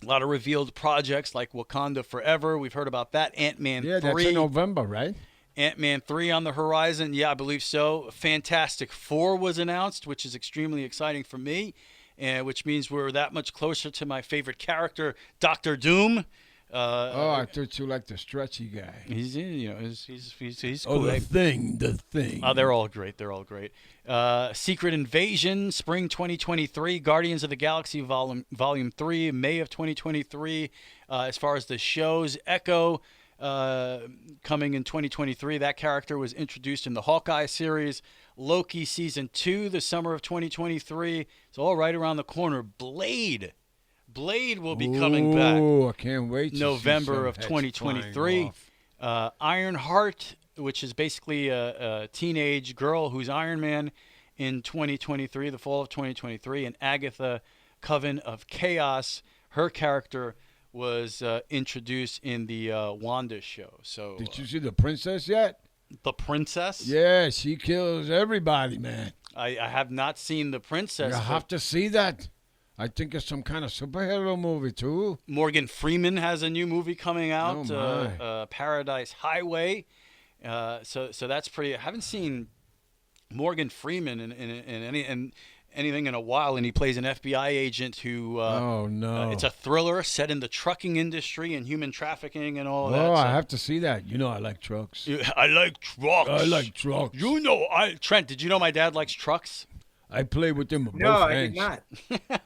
A lot of revealed projects like Wakanda Forever. We've heard about that. Ant-Man 3. Yeah, that's in November, right? Ant-Man 3 on the horizon. Yeah, I believe so. Fantastic Four was announced, which is extremely exciting for me, which means we're that much closer to my favorite character, Doctor Doom. I thought you liked the stretchy guy. He's cool. Oh, the thing. Oh, they're all great. Secret Invasion, spring 2023. Guardians of the Galaxy Volume 3, May of 2023. As far as the shows, Echo coming in 2023. That character was introduced in the Hawkeye series. Loki Season 2, the summer of 2023. It's all right around the corner. Blade will be coming back. Oh, I can't wait. November of 2023. Ironheart, which is basically a teenage girl who's Iron Man in 2023, the fall of 2023. And Agatha, Coven of Chaos, her character was introduced in the Wanda show. So, did you see the princess yet? The princess? Yeah, she kills everybody, man. I have not seen the princess. You have to see that. I think it's some kind of superhero movie, too. Morgan Freeman has a new movie coming out, Oh, my. Paradise Highway. So that's pretty. I haven't seen Morgan Freeman in anything in a while, and he plays an FBI agent who. Oh, no. It's a thriller set in the trucking industry and human trafficking and all that. Oh, I have to see that. You know I like trucks. I like trucks. I like trucks. You know, Trent, did you know my dad likes trucks? I play with them with No, both I hands. did not.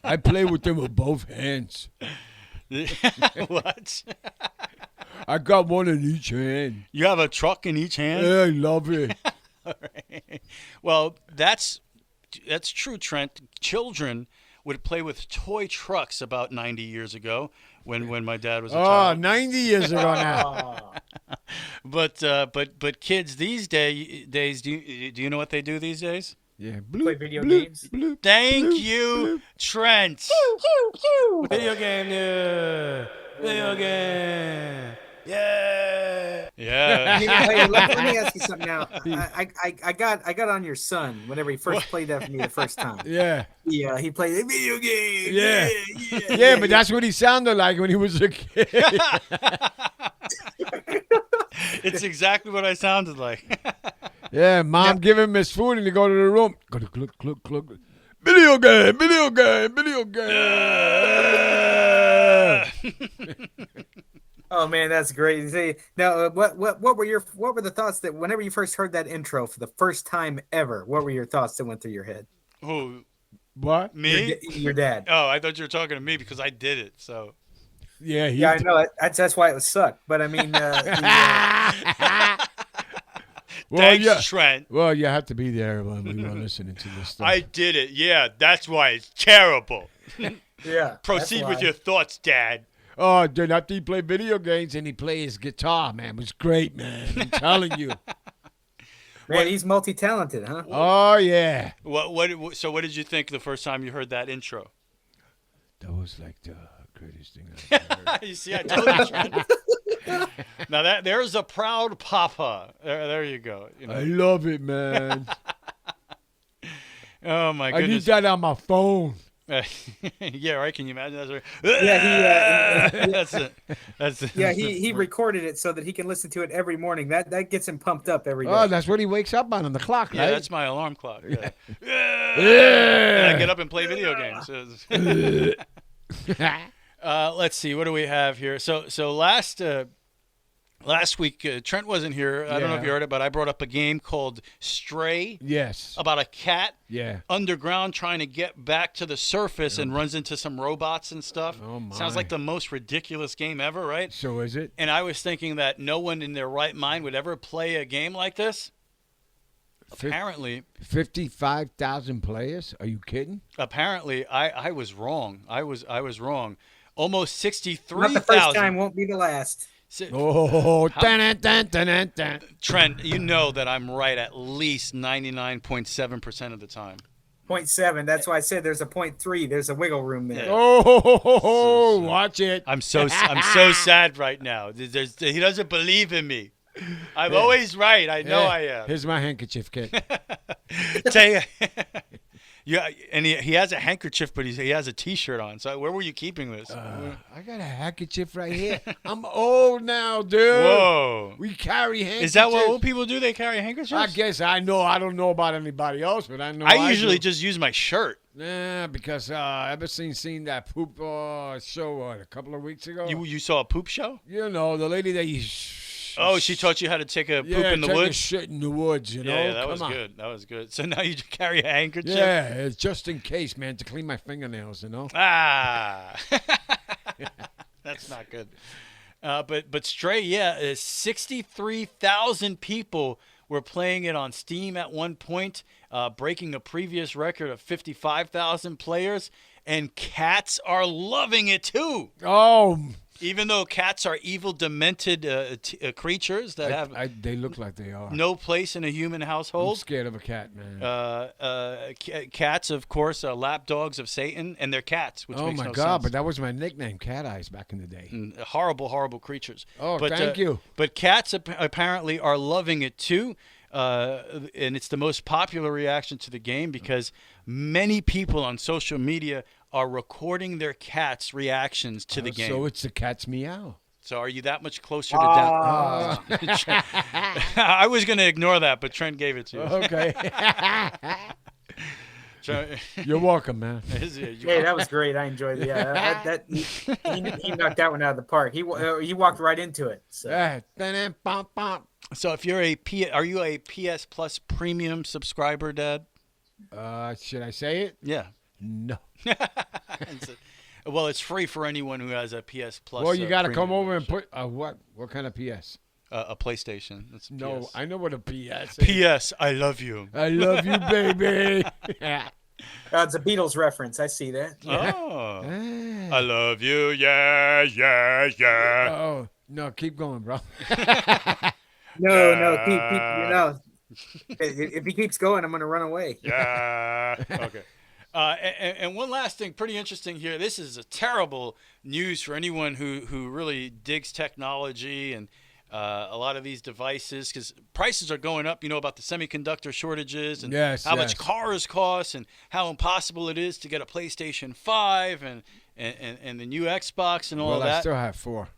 I play with them with both hands. What? I got one in each hand. You have a truck in each hand? Yeah, I love it. All right. Well, that's true, Trent. Children would play with toy trucks about 90 years ago when my dad was a child. 90 years ago now. But kids these days, do you know what they do these days? Yeah, Play video games. Thank you, Trent. Video game. Yeah. Hey, let me ask you something now. I got on your son whenever he first played that for me the first time. Yeah. Yeah, he played a video game. Yeah. Yeah, but that's what he sounded like when he was a kid. It's exactly what I sounded like. Yeah, Mom give him his food and he go to the room. Go to cluck. Video game, video game, video game. Oh man, that's great. See, now, what were the thoughts that whenever you first heard that intro for the first time ever? What were your thoughts that went through your head? Who? What? Me? Your dad. Oh, I thought you were talking to me because I did it. So. Yeah, I know. That's why it was sucked. But I mean, Thanks, Trent. Well, you have to be there when we were listening to this stuff. I did it. Yeah, that's why it's terrible. yeah. Proceed with your thoughts, Dad. Oh, dude, after he played video games and he played his guitar, man, it was great, man. I'm telling you. Man, he's multi-talented, huh? Oh, yeah. So what did you think the first time you heard that intro? That was like the greatest thing I've ever heard. You see, I told you, Trent. Now there's a proud papa. There you go. You know. I love it, man. Oh my I need goodness. that on my phone. Yeah, right. Can you imagine that? Yeah, That's it. That's it. Yeah, he recorded it so that he can listen to it every morning. That gets him pumped up every day. Oh, that's what he wakes up on the clock, right? Yeah, that's my alarm clock. Yeah. Yeah. And I get up and play video games. Let's see. What do we have here? So last week, Trent wasn't here. I don't know if you heard it, but I brought up a game called Stray. Yes. About a cat Yeah. underground trying to get back to the surface and runs into some robots and stuff. Oh, my. Sounds like the most ridiculous game ever, right? So is it? And I was thinking that no one in their right mind would ever play a game like this. Apparently, 55,000 players? Are you kidding? apparently, I was wrong. I was wrong. Almost 63,000. Not the first time, won't be the last. Oh, dun. Trent, you know that I'm right at least 99.7% of the time. 0.7. That's why I said there's a 0.3. There's a wiggle room there. Oh, watch it. I'm so sad right now. He doesn't believe in me. I'm always right. I know I am. Here's my handkerchief, kid. Yeah, and he has a handkerchief, but he has a T-shirt on. So where were you keeping this? I got a handkerchief right here. I'm old now, dude. Whoa. We carry handkerchiefs. Is that what old people do? They carry handkerchiefs? I guess I know. I don't know about anybody else, but I know. I usually do. just use my shirt. Nah, because ever since seen that poop show a couple of weeks ago. You saw a poop show? You know, the lady that you. Oh, she taught you how to take a poop in the take woods? A shit in the woods, you know? Yeah, that Come was on. good. That was good. So now you just carry a handkerchief? Yeah, it's just in case, man, to clean my fingernails, you know? Ah. That's not good. But Stray, 63,000 people were playing it on Steam at one point, breaking a previous record of 55,000 players. And cats are loving it, too. Oh, even though cats are evil, demented creatures that have they look like they are. no place in a human I'm household. scared of a cat, man. Cats, of course, are lap dogs of Satan, and they're cats, which Oh makes my no God! sense. But that was my nickname, Cat Eyes, back in the day. Horrible, horrible creatures. Oh, but, thank you. But cats apparently are loving it too. And it's the most popular reaction to the game because many people on social media are recording their cats' reactions to the game. So it's the cat's meow. So are you that much closer to down? I was going to ignore that, but Trent gave it to you. Okay. So, You're welcome, man. Hey, that was great. I enjoyed it. Yeah, he knocked that one out of the park. He walked right into it. So. So if you're are you a PS Plus premium subscriber, Dad? Should I say it? Yeah. No. Well, it's free for anyone who has a PS Plus. Well, you got to premium come over and membership. put what kind of PS? A PlayStation. That's a No, PS. I know what a PS is. PS, I love you. I love you, baby. It's a Beatles reference. I see that. Oh, I love you. Yeah, yeah, yeah. Oh no, keep going, bro. No, keep if he keeps going, I'm going to run away. Yeah. Okay. And one last thing, pretty interesting here. This is a terrible news for anyone who really digs technology and a lot of these devices, because prices are going up. You know about the semiconductor shortages and how much cars cost and how impossible it is to get a PlayStation 5 and the new Xbox and all Well, that. I still have 4.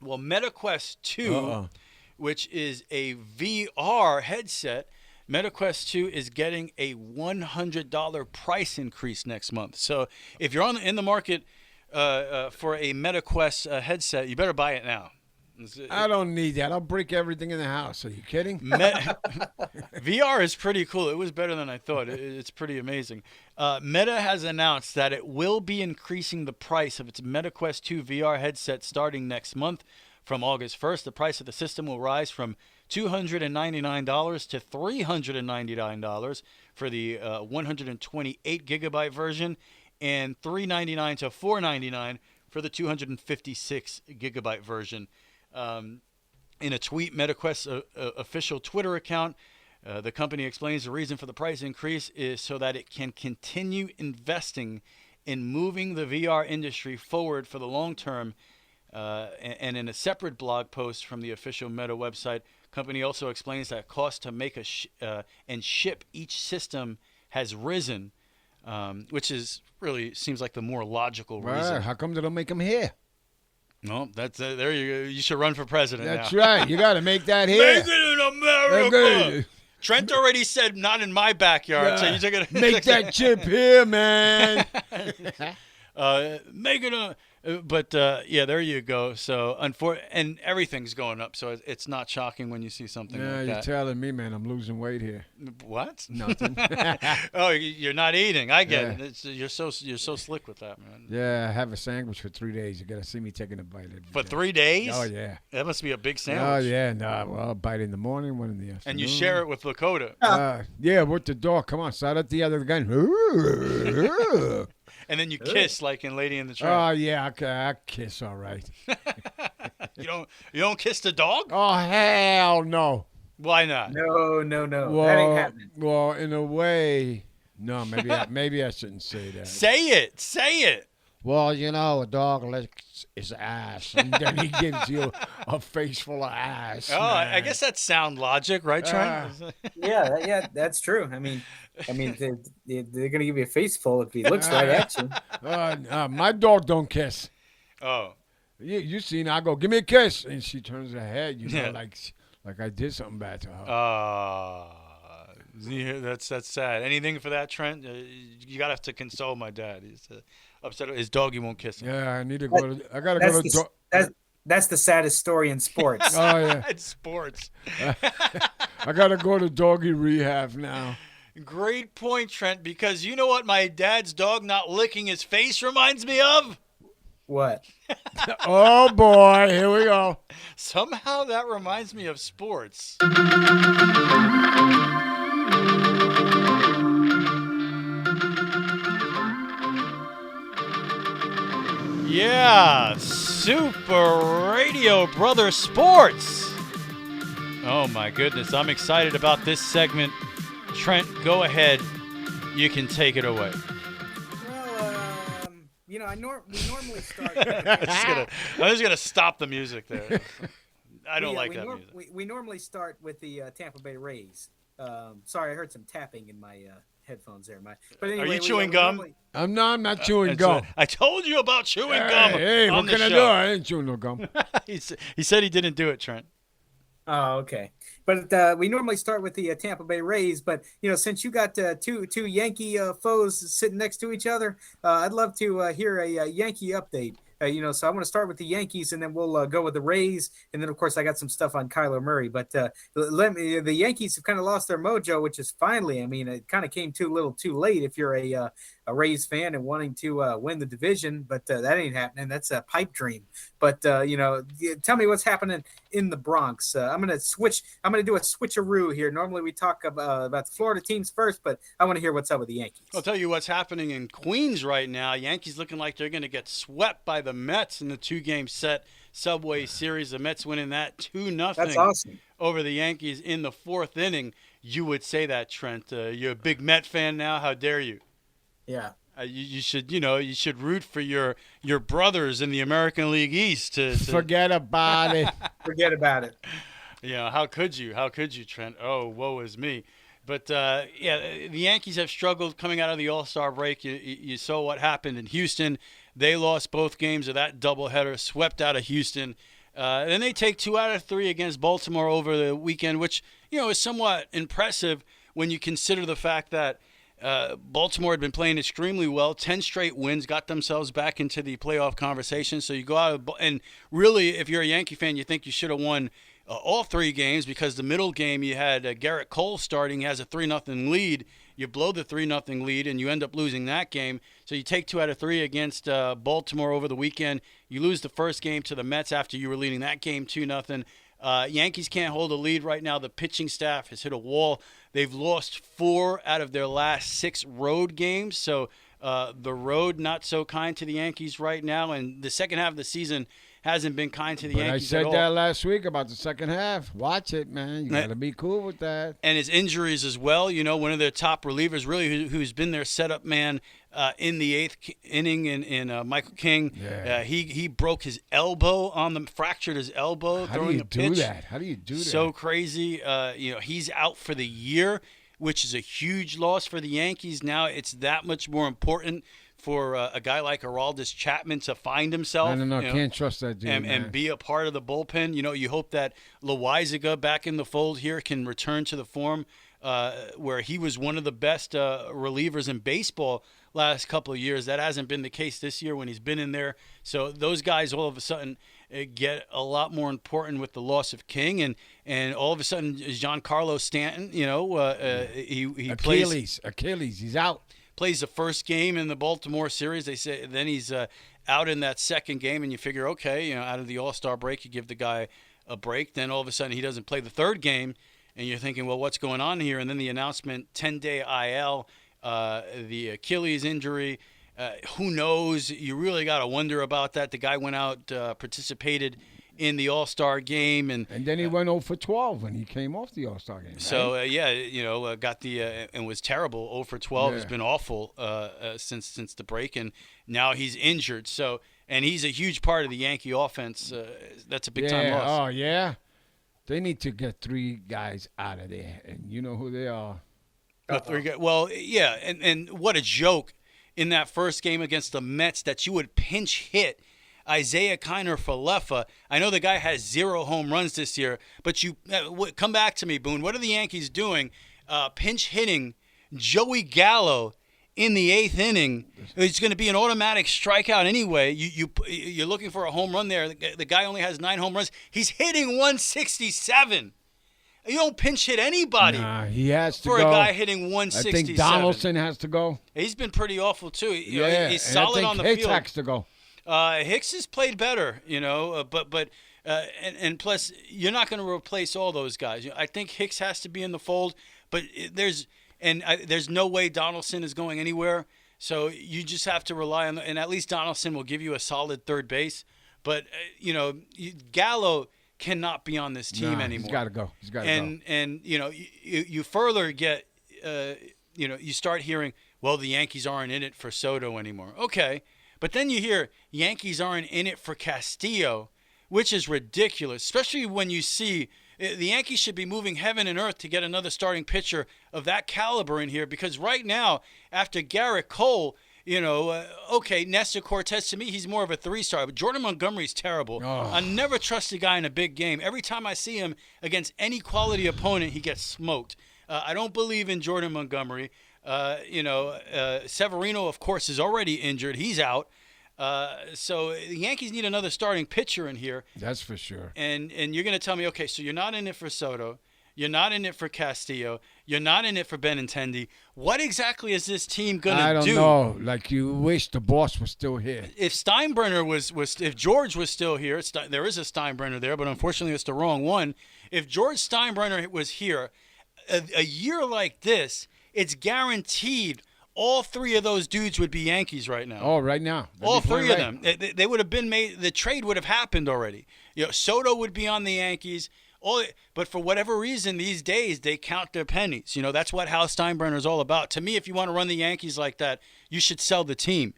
Well, MetaQuest 2, which is a VR headset, MetaQuest 2 is getting a $100 price increase next month. So if you're in the market for a MetaQuest headset, you better buy it now. I don't need that. I'll break everything in the house. Are you kidding? VR is pretty cool. It was better than I thought. It's pretty amazing. Meta has announced that it will be increasing the price of its MetaQuest 2 VR headset starting next month. From August 1st, the price of the system will rise from $299 to $399 for the 128 gigabyte version and $399 to $499 for the 256 gigabyte version. In a tweet, MetaQuest's official Twitter account, the company explains the reason for the price increase is so that it can continue investing in moving the VR industry forward for the long term. And in a separate blog post from the official Meta website, company also explains that cost to make and ship each system has risen, which is really seems like the more logical reason. How come they don't make them here? No, that's there you go. You should run for president. That's now. right. You got to make that here. Make it in America. Trent already said not in my backyard, so you're gonna make that chip here, man. Make it but yeah, there you go. So and everything's going up, so it's not shocking when you see something like that. You're telling me, man, I'm losing weight here. What? Nothing. Oh, you're not eating. I get it. You're so slick with that, man. Yeah, I have a sandwich for 3 days. You got to see me taking a bite every For day. 3 days? Oh, yeah. That must be a big sandwich. Oh, yeah. No, well, a bite in the morning, one in the afternoon. And you share it with Lakota. Yeah, with the dog. Come on, start at the other gun. And then you kiss like in Lady in the Tramp. Oh, yeah, I kiss all right. You don't kiss the dog? Oh, hell no. Why not? No. Well, that ain't happening. Well, in a way, no, maybe I shouldn't say that. Say it. Well, a dog licks his ass, and then he gives you a face full of ass. Oh, I guess that's sound logic, right, Trent? Yeah, that's true. I mean, they're gonna give you a face full if he looks right at you. My dog don't kiss. Oh, you seen? I go, give me a kiss, and she turns her head. Like I did something bad to her. Yeah, that's sad. Anything for that, Trent? You gotta have to console my dad. He's upset. His doggy won't kiss him. Yeah, I need to go to. I gotta go to. That's the saddest story in sports. Oh yeah, it's sports. I gotta go to doggy rehab now. Great point, Trent. Because you know what my dad's dog not licking his face reminds me of? What? Oh boy, here we go. Somehow that reminds me of sports. Yeah, Super Radio Brother Sports. Oh my goodness, I'm excited about this segment. Trent, go ahead. You can take it away. Well, we normally start. I'm just gonna stop the music there. I don't like that music. We normally start with the Tampa Bay Rays. Sorry, I heard some tapping in my headphones there. But anyway, are you chewing gum? I'm not chewing gum. I told you about chewing gum. Hey, what can I do? I ain't chewing no gum. He said he didn't do it, Trent. Oh, okay. But we normally start with the Tampa Bay Rays. But since you got two Yankee foes sitting next to each other, I'd love to hear a Yankee update. So I want to start with the Yankees, and then we'll go with the Rays, and then of course I got some stuff on Kyler Murray. But the Yankees have kind of lost their mojo, which is finally. I mean, it kind of came too little, too late. If you're a Rays fan and wanting to win the division, but that ain't happening. That's a pipe dream. But tell me what's happening in the Bronx. I'm gonna do a switcheroo here. Normally we talk about the Florida teams first, but I want to hear what's up with the Yankees. I'll tell you what's happening in Queens right now. Yankees looking like they're going to get swept by the Mets in the 2-game set Subway Series. The Mets winning that 2-0. That's awesome. Over the Yankees in the 4th inning. You would say that, Trent. You're a big Met fan now. How dare you? Yeah. You should root for your brothers in the American League East. To Forget about it. Forget about it. How could you? How could you, Trent? Oh, woe is me. But, the Yankees have struggled coming out of the All-Star break. You saw what happened in Houston. They lost both games of that doubleheader, swept out of Houston. Then they take 2 out of 3 against Baltimore over the weekend, which, is somewhat impressive. when you consider the fact that Baltimore had been playing extremely well, 10 straight wins, got themselves back into the playoff conversation. So you go out and really, if you're a Yankee fan, you think you should have won all 3 games, because the middle game you had Garrett Cole starting, he has a 3-0 lead. You blow the 3-0 lead and you end up losing that game. So you take 2 out of 3 against Baltimore over the weekend. You lose the first game to the Mets after you were leading that game 2-0. Yankees can't hold a lead right now. The pitching staff has hit a wall. They've lost 4 out of their last 6 road games. So the road not so kind to the Yankees right now. And the second half of the season hasn't been kind to the Yankees at all. I said that last week about the second half. Watch it, man. You got to be cool with that. And his injuries as well. You know, one of their top relievers, really, who's been their setup man in the 8th inning in Michael King. Yeah. He broke his elbow fractured his elbow throwing a pitch. How do you do that? So crazy. He's out for the year, which is a huge loss for the Yankees. Now it's that much more important for a guy like Aroldis Chapman to find himself. I can't trust that dude, and be a part of the bullpen. You know, you hope that Loaisiga back in the fold here can return to the form where he was one of the best relievers in baseball last couple of years. That hasn't been the case this year when he's been in there. So those guys all of a sudden get a lot more important with the loss of King, and all of a sudden Giancarlo Stanton, he Achilles, he's out. Plays the first game in the Baltimore series. They say then he's out in that second game, and you figure, okay, out of the All-Star break, you give the guy a break. Then all of a sudden he doesn't play the third game, and you're thinking, well, what's going on here? And then the announcement, 10-day IL, the Achilles injury. Who knows? You really got to wonder about that. The guy went out, participated in the All-Star game, and then he went 0 for 12 when he came off the All-Star game. Right? So got the and was terrible. 0 for 12 has been awful since the break, and now he's injured. So, and he's a huge part of the Yankee offense. That's a big time loss. Oh yeah, they need to get 3 guys out of there, and you know who they are. Well, yeah, and what a joke in that first game against the Mets that you would pinch hit Isaiah Kiner Falefa. I know the guy has 0 home runs this year, but you come back to me, Boone. What are the Yankees doing? Pinch hitting Joey Gallo in the 8th inning. It's going to be an automatic strikeout anyway. You're looking for a home run there. The guy only has 9 home runs. He's hitting 167. You don't pinch hit anybody. Nah, he has to for go. A guy hitting 167. I think Donaldson has to go. He's been pretty awful too. He's solid on the Hicks field. has to go. Hicks has played better, but plus you're not going to replace all those guys. I think Hicks has to be in the fold, but there's no way Donaldson is going anywhere. So you just have to rely on, and at least Donaldson will give you a solid third base. But Gallo cannot be on this team anymore. He's got to go. And you further get you start hearing, well, the Yankees aren't in it for Soto anymore. Okay. But then you hear Yankees aren't in it for Castillo, which is ridiculous, especially when you see the Yankees should be moving heaven and earth to get another starting pitcher of that caliber in here, because right now, after Garrett Cole, Nestor Cortez, to me, he's more of a 3-star, but Jordan Montgomery's terrible. Oh. I never trust a guy in a big game. Every time I see him against any quality opponent, he gets smoked. I don't believe in Jordan Montgomery. Severino, of course, is already injured. He's out. So the Yankees need another starting pitcher in here. That's for sure. And you're going to tell me, okay, so you're not in it for Soto. You're not in it for Castillo. You're not in it for Benintendi. What exactly is this team going to do? I don't know. Like, you wish the boss was still here. If Steinbrenner if George was still here, there is a Steinbrenner there, but unfortunately it's the wrong one. If George Steinbrenner was here, a year like this, it's guaranteed all 3 of those dudes would be Yankees right now. Oh, right now. All 3 of them. They would have been made. The trade would have happened already. Soto would be on the Yankees. But for whatever reason, these days, they count their pennies. That's what Hal Steinbrenner is all about. To me, if you want to run the Yankees like that, you should sell the team.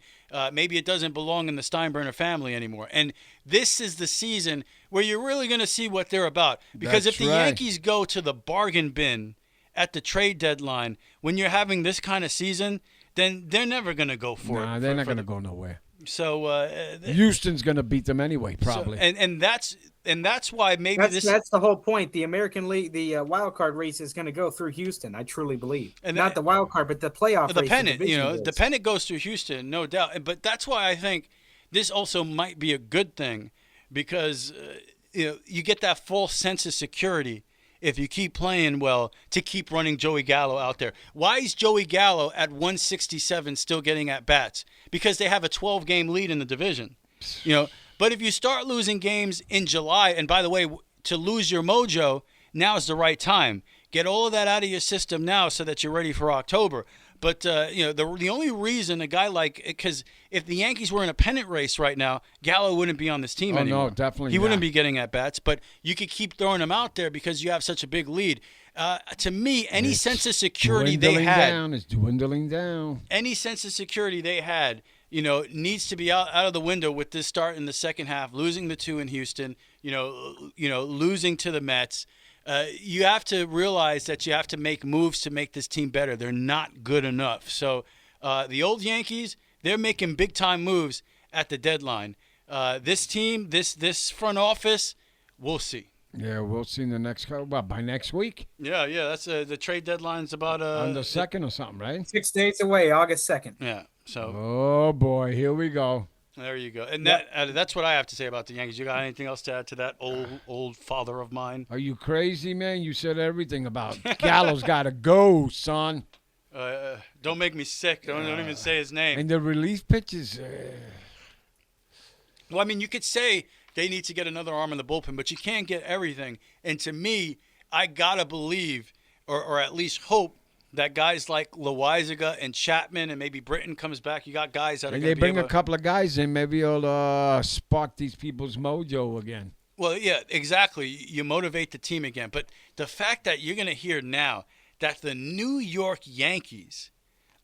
Maybe it doesn't belong in the Steinbrenner family anymore. And this is the season where you're really going to see what they're about. Because if the Yankees go to the bargain bin at the trade deadline, when you're having this kind of season, then they're never going to go for it. They're not going to go nowhere. So Houston's going to beat them anyway, probably. And that's and that's why maybe that's the whole point. The American League, the wild card race is going to go through Houston. I truly believe, and not the wild card, but the playoff. The race, pennant, the the pennant goes through Houston, no doubt. But that's why I think this also might be a good thing, because you get that false sense of security if you keep playing well, to keep running Joey Gallo out there. Why is Joey Gallo at 167 still getting at bats? Because they have a 12-game lead in the division. But if you start losing games in July, and by the way, to lose your mojo, now is the right time. Get all of that out of your system now so that you're ready for October. But, the only reason a guy because if the Yankees were in a pennant race right now, Gallo wouldn't be on this team anymore. No, definitely He not. wouldn't be getting at bats, but you could keep throwing him out there because you have such a big lead. To me, any sense of security they had. It's dwindling down. Any sense of security they had, needs to be out of the window with this start in the second half, losing the 2 in Houston, losing to the Mets. You have to realize that you have to make moves to make this team better. They're not good enough. So the old Yankees, they're making big-time moves at the deadline. This team, this front office, we'll see. Yeah, we'll see in the next by next week. Yeah. That's the trade deadline's about on the 2nd or something, right? 6 days away, August 2nd. Yeah. So. Oh boy, here we go. There you go. And that's what I have to say about the Yankees. You got anything else to add to that old father of mine? Are you crazy, man? You said everything about Gallo's got to go, son. Don't make me sick. Don't even say his name. And the relief pitches. Well, I mean, you could say they need to get another arm in the bullpen, but you can't get everything. And to me, I got to believe, or at least hope, that guys like Loaizaga and Chapman and maybe Britton comes back. You got guys that are going to be bring a couple of guys in, maybe it'll spark these people's mojo again. Well, yeah, exactly. You motivate the team again. But the fact that you're going to hear now that the New York Yankees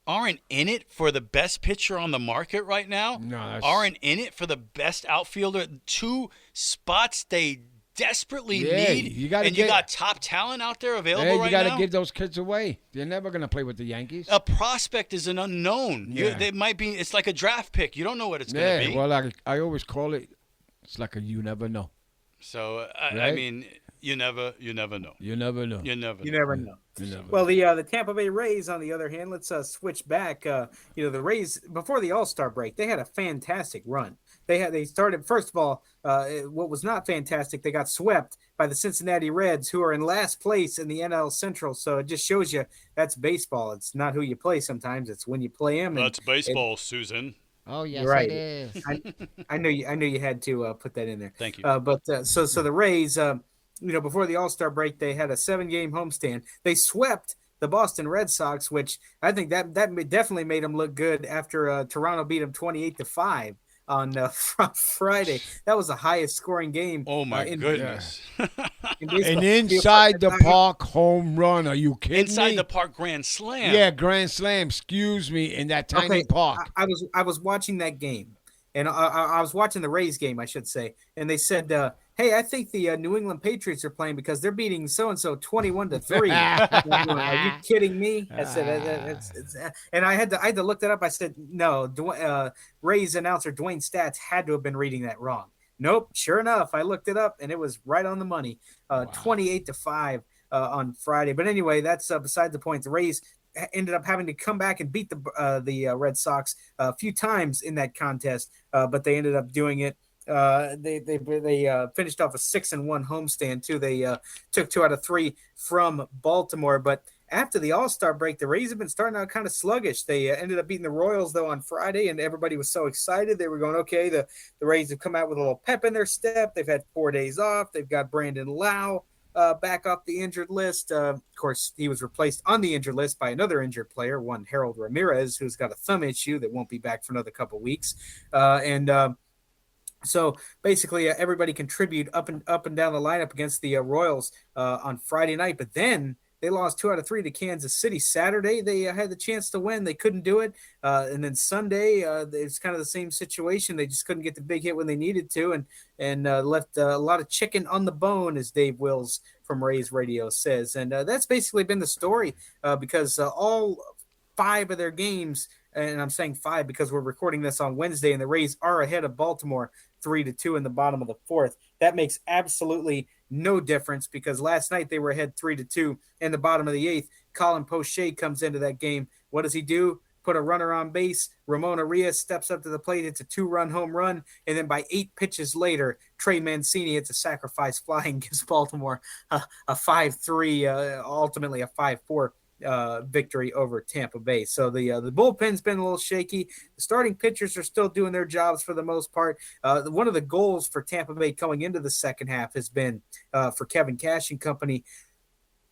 aren't in it for the best pitcher on the market right now, aren't in it for the best outfielder, 2 spots they desperately need, you got top talent out there available right now. You got to give those kids away. They're never going to play with the Yankees. A prospect is an unknown. Yeah. It's like a draft pick. You don't know what it's going to be. Well, I always call it, it's like a you never know. So, I mean, you never know. You never know. You never know. Well, the Tampa Bay Rays, on the other hand, let's switch back. The Rays, before the All-Star break, they had a fantastic run. They started, first of all, what was not fantastic, they got swept by the Cincinnati Reds, who are in last place in the NL Central. So it just shows you that's baseball. It's not who you play sometimes. It's when you play them. That's baseball, Susan. Oh, yes, right. it is. I know you had to put that in there. Thank you. So the Rays, before the All-Star break, they had a 7-game homestand. They swept the Boston Red Sox, which I think that definitely made them look good after Toronto beat them 28-5 on Friday. That was the highest scoring game. Oh my goodness! An inside the park home run. Are you kidding me? Inside the park grand slam. Yeah, grand slam. Excuse me, in that tiny park. I was watching that game, and I was watching the Rays game, I should say, and they said, "Hey, I think the New England Patriots are playing because they're beating so and so 21-3." Are you kidding me? I said, and I had to look that up. I said, no, Rays announcer Dwayne Stats had to have been reading that wrong. Nope, sure enough, I looked it up and it was right on the money. 28-5 on Friday. But anyway, that's beside the point. The Rays ended up having to come back and beat the Red Sox a few times in that contest, but they ended up doing it. They finished off a 6-1 homestand too. They took 2 out of 3 from Baltimore, but after the All-Star break, the Rays have been starting out kind of sluggish. They ended up beating the Royals though on Friday, and everybody was so excited. They were going, okay, the Rays have come out with a little pep in their step. They've had 4 days off. They've got Brandon Lau back off the injured list. Of course, he was replaced on the injured list by another injured player, one Harold Ramirez, who's got a thumb issue that won't be back for another couple weeks. So basically, everybody contribute up and down the lineup against the Royals on Friday night. But then they lost 2 out of 3 to Kansas City. Saturday, they had the chance to win. They couldn't do it. And then Sunday, it's kind of the same situation. They just couldn't get the big hit when they needed to, and left a lot of chicken on the bone, as Dave Wills from Rays Radio says. And that's basically been the story because all 5 of their games and I'm saying 5 because we're recording this on Wednesday, and the Rays are ahead of Baltimore 3-2 in the bottom of the 4th. That makes absolutely no difference because last night they were ahead 3-2 in the bottom of the 8th. Colin Poche comes into that game. What does he do? Put a runner on base. Ramon Arias steps up to the plate. It's a 2-run home run. And then by 8 pitches later, Trey Mancini hits a sacrifice fly and gives Baltimore a 5-3, ultimately a 5-4 victory over Tampa Bay. So the bullpen's been a little shaky. The starting pitchers are still doing their jobs for the most part. One of the goals for Tampa Bay coming into the second half has been for Kevin Cash and company,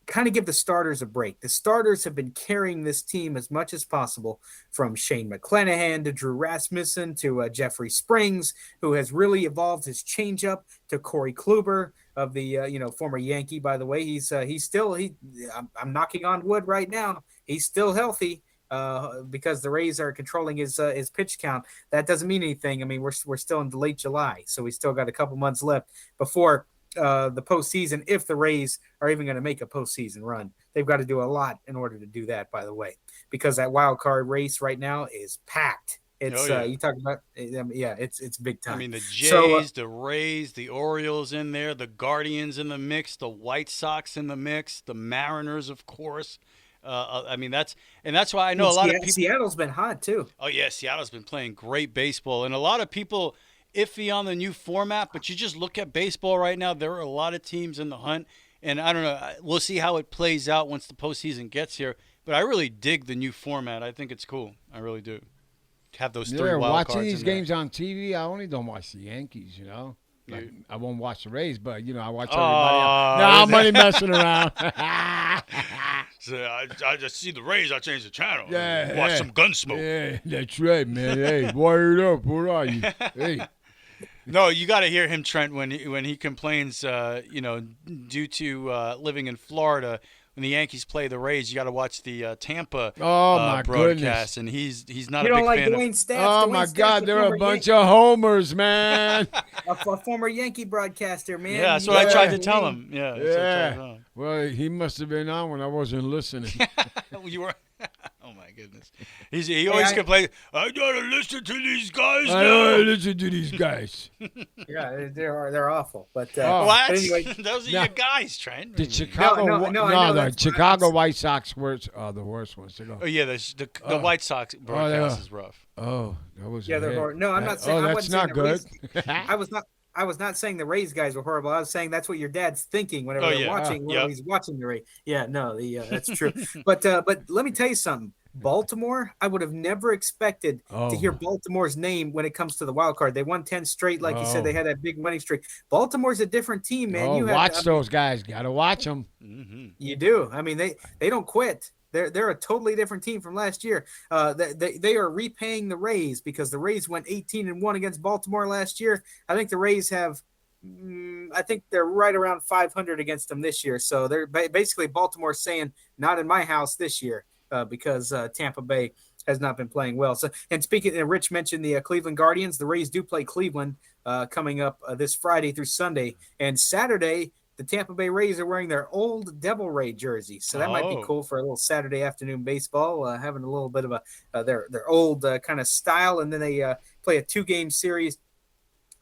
kind of give the starters a break. The starters have been carrying this team as much as possible, from Shane McClanahan to Drew Rasmussen to Jeffrey Springs, who has really evolved his changeup, to Corey Kluber of the former Yankee, by the way. I'm knocking on wood right now. He's still healthy because the Rays are controlling his pitch count. That doesn't mean anything. I mean, we're still in late July, so we still got a couple months left before the postseason. If the Rays are even going to make a postseason run, they've got to do a lot in order to do that, by the way, because that wild card race right now is packed. It's you talk about, it's big time. I mean, the Jays, the Rays, the Orioles in there, the Guardians in the mix, the White Sox in the mix, the Mariners, of course. I mean, that's why I know a lot of people. Seattle's been hot too. Oh yeah, Seattle's been playing great baseball, and a lot of people iffy on the new format. But you just look at baseball right now; there are a lot of teams in the hunt, and I don't know. We'll see how it plays out once the postseason gets here. But I really dig the new format. I think it's cool. I really do. Have those 3 wild cards. Watching these games on TV, I only don't watch the Yankees, Like, I won't watch the Rays, but, I watch everybody else. No, I'm only messing around. So I just see the Rays, I change the channel. Yeah, watch some Gunsmoke. Yeah, that's right, man. Hey, wired up. Where are you? Hey. No, you got to hear him, Trent, when he complains, due to living in Florida. When the Yankees play the Rays, you got to watch the Tampa broadcast, goodness. and he's not you a don't big like fan Dwayne of. Stats. Oh Dwayne my Stats, God, they're a bunch of homers, man. a former Yankee broadcaster, man. Yeah, that's what I tried to tell him. Yeah. Yeah. Well, he must have been on when I wasn't listening. You were. Oh my goodness. He always complains. I gotta listen to these guys. I gotta listen to these guys. Yeah, they're awful. But what? But anyway, those are your guys, Trent. The Chicago, the Chicago White Sox were the worst ones to go. Oh yeah, the White Sox broadcast is rough. Oh, that was they're horrible. No, I'm not saying. Oh, that's not good. I was not saying the Rays guys were horrible. I was saying that's what your dad's thinking whenever they're watching. He's watching the Rays. Yeah, no, that's true. But let me tell you something. Baltimore, I would have never expected to hear Baltimore's name when it comes to the wild card. They won 10 straight, like you said. They had that big winning streak. Baltimore's a different team, man. You watch those guys. Got to watch them. Mm-hmm. You do. I mean, they don't quit. They're a totally different team from last year. They are repaying the Rays because the Rays went 18-1 against Baltimore last year. I think the Rays have. I think they're right around 500 against them this year. So they're basically Baltimore saying, "Not in my house this year," because Tampa Bay has not been playing well. So, and speaking, Rich mentioned the Cleveland Guardians. The Rays do play Cleveland coming up this Friday through Sunday, and Saturday. The Tampa Bay Rays are wearing their old Devil Ray jerseys, so that might be cool for a little Saturday afternoon baseball, having a little bit of their old kind of style, and then they play a 2-game series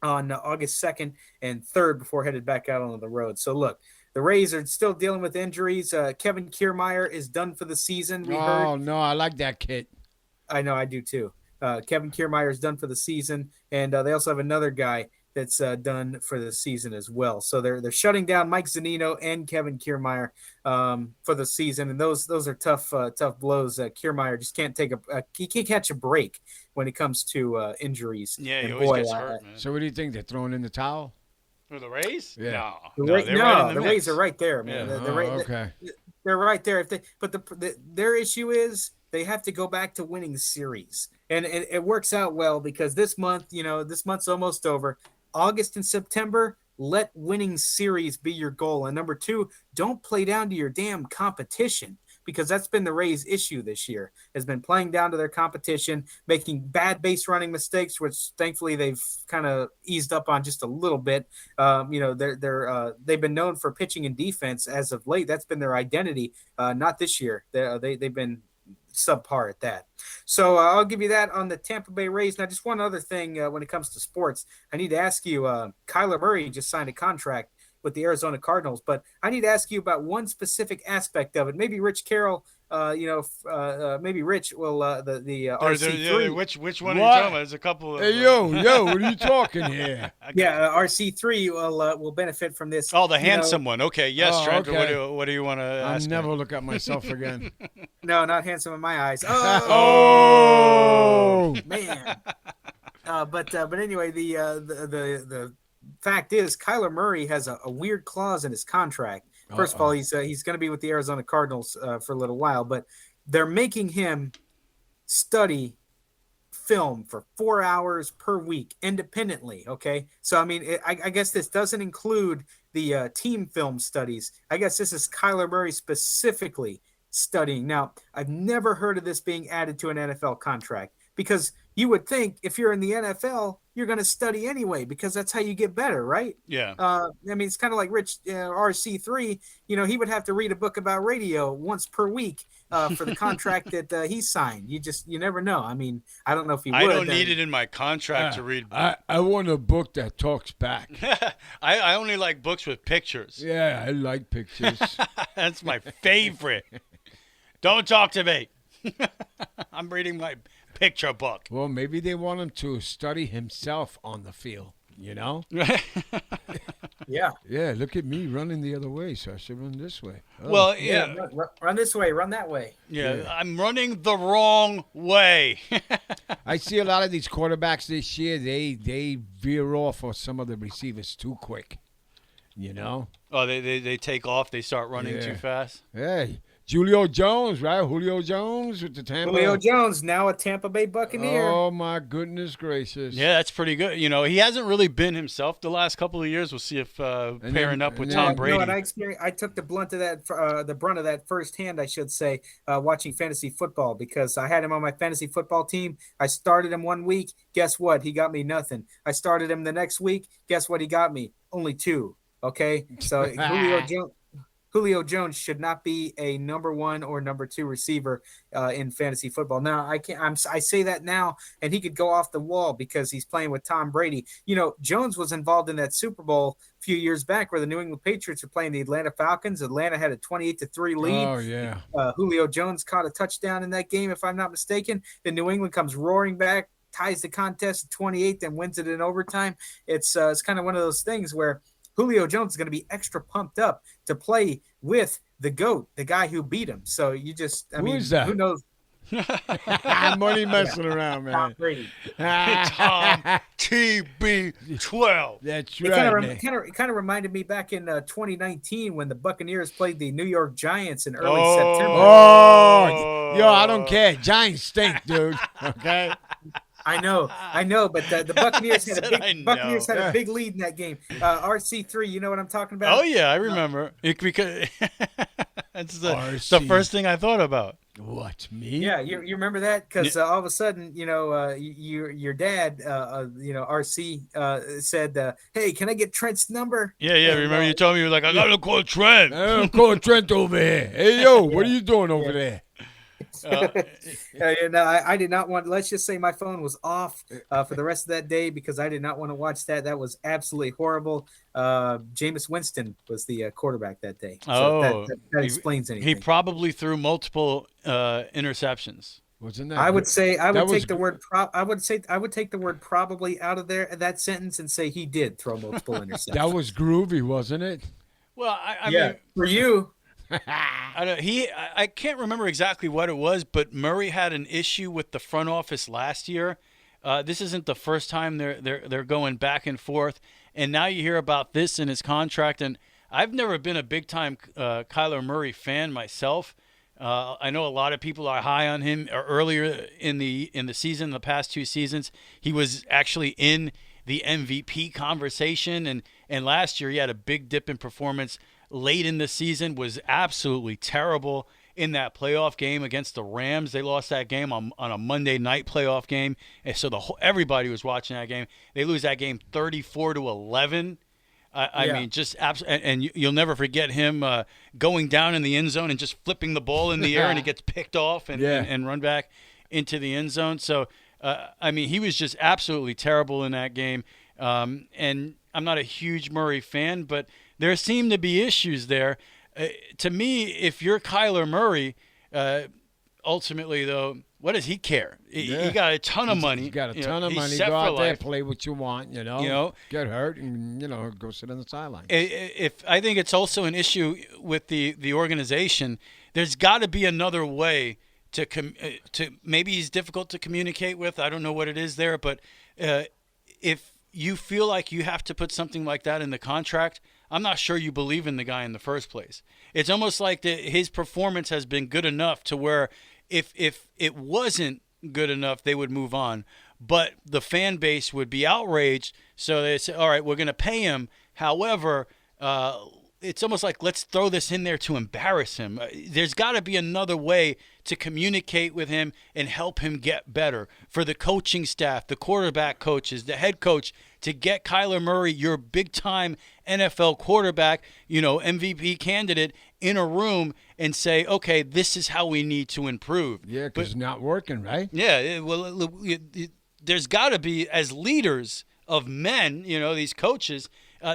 on August 2nd and 3rd before headed back out on the road. So look, the Rays are still dealing with injuries. Kevin Kiermaier is done for the season. We heard. No, I like that kid. I know, I do too. Kevin Kiermaier is done for the season, and they also have another guy that's done for the season as well. So they're shutting down Mike Zunino and Kevin Kiermaier for the season, and those are tough blows. Kiermaier just can't he can't catch a break when it comes to injuries. Yeah, he always gets hurt, man. So what do you think? They're throwing in the towel? For the Rays? Yeah. No, the Rays are right there, man. Yeah. Okay. They're right there. Their issue is they have to go back to winning series, and it works out well because this month's almost over. August and September, let winning series be your goal. And number 2, don't play down to your damn competition, because that's been the Rays' issue this year, has been playing down to their competition, making bad base running mistakes, which thankfully they've kind of eased up on just a little bit. They've been known for pitching and defense as of late. That's been their identity. Not this year. They've been subpar at that. So I'll give you that on the Tampa Bay Rays. Now, just one other thing when it comes to sports, I need to ask you. Kyler Murray just signed a contract with the Arizona Cardinals, but I need to ask you about one specific aspect of it. Maybe Rich Carroll, maybe Rich will the RC3. Which one are you talking about? There's a couple of. Hey, yo, what are you talking here? Yeah, RC3 will benefit from this. Oh, the handsome one. Okay, yes, Trent. Okay. What do you want to ask? I'll never look at myself again. No, not handsome in my eyes. Oh, man. But anyway, the fact is, Kyler Murray has a weird clause in his contract. First of all, he's going to be with the Arizona Cardinals for a little while, but they're making him study film for 4 hours per week independently. Okay, so I mean, I guess this doesn't include the team film studies. I guess this is Kyler Murray specifically studying. Now, I've never heard of this being added to an NFL contract, because you would think if you're in the NFL, you're going to study anyway, because that's how you get better, right? Yeah. I mean, it's kind of like Rich RC3. He would have to read a book about radio once per week for the contract that he signed. You never know. I mean, I don't know if he would. I don't need it in my contract to read. I want a book that talks back. I only like books with pictures. Yeah, I like pictures. That's my favorite. Don't talk to me. I'm reading my picture book. Well, maybe they want him to study himself on the field, Yeah. Yeah, look at me running the other way, so I should run this way. Oh. Well, yeah. Run this way, run that way. Yeah, I'm running the wrong way. I see a lot of these quarterbacks this year, they veer off of some of the receivers too quick, Oh, they take off, they start running too fast? Hey. Julio Jones, right? Julio Jones with the Tampa. Julio Jones, now a Tampa Bay Buccaneer. Oh, my goodness gracious. Yeah, that's pretty good. He hasn't really been himself the last couple of years. We'll see if pairing up with Tom Brady. I took the brunt of that firsthand, I should say, watching fantasy football, because I had him on my fantasy football team. I started him 1 week. Guess what? He got me nothing. I started him the next week. Guess what he got me? Only 2. Okay? So Julio Jones should not be a number 1 or number 2 receiver in fantasy football. Now, I say that now, and he could go off the wall because he's playing with Tom Brady. Jones was involved in that Super Bowl a few years back where the New England Patriots were playing the Atlanta Falcons. Atlanta had a 28-3 lead. Oh, yeah. Julio Jones caught a touchdown in that game, if I'm not mistaken. Then New England comes roaring back, ties the contest at 28, then wins it in overtime. It's kind of one of those things where Julio Jones is going to be extra pumped up to play with the GOAT, the guy who beat him. So who's that? Who knows? I'm only messing around, man. Tom Brady. Tom TB12. That's It right. kind of reminded me back in 2019 when the Buccaneers played the New York Giants in early September. Oh, yo, I don't care. Giants stink, dude. Okay. I know, but the Buccaneers had a big lead in that game. RC3, you know what I'm talking about? Oh yeah, I remember. Because that's the first thing I thought about. What, me? Yeah, you remember that? Because all of a sudden, your dad, RC, said, "Hey, can I get Trent's number?" Yeah. Remember you told me, you were like, "I gotta call Trent." I'm calling Trent over here. Hey, yo, what are you doing over there? I did not want. Let's just say my phone was off for the rest of that day because I did not want to watch that. That was absolutely horrible. Jameis Winston was the quarterback that day. So that explains anything. He probably threw multiple interceptions. Wasn't that? I would take the word probably out of that sentence and say he did throw multiple interceptions. That was groovy, wasn't it? Well, I mean, for you. I can't remember exactly what it was, but Murray had an issue with the front office last year. This isn't the first time they're going back and forth, and now you hear about this in his contract. And I've never been a big time Kyler Murray fan myself. I know a lot of people are high on him. Earlier in the season, the past 2 seasons, he was actually in the MVP conversation, and last year he had a big dip in performance. Late in the season, was absolutely terrible in that playoff game against the Rams. They lost that game on a Monday night playoff game, and so everybody was watching that game. They lose that game 34-11. I mean, just absolutely, and you'll never forget him going down in the end zone and just flipping the ball in the air, and it gets picked off and run back into the end zone. So, I mean, he was just absolutely terrible in that game. And I'm not a huge Murray fan, but there seem to be issues there. To me, if you're Kyler Murray, ultimately, though, what does he care? He got a ton of money. He's got a ton of money. Go out there, play what you want, you know, get hurt and, go sit on the sideline. If I think it's also an issue with the organization, there's got to be another way to maybe he's difficult to communicate with. I don't know what it is there, but if you feel like you have to put something like that in the contract, I'm not sure you believe in the guy in the first place. It's almost like his performance has been good enough to where if it wasn't good enough, they would move on. But the fan base would be outraged, so they say, all right, we're going to pay him. However, it's almost like let's throw this in there to embarrass him. There's got to be another way to communicate with him and help him get better. For the coaching staff, the quarterback coaches, the head coach, to get Kyler Murray, your big-time NFL quarterback, MVP candidate, in a room and say, okay, this is how we need to improve. Yeah, because it's not working, right? Yeah, well, there's got to be, as leaders of men, these coaches,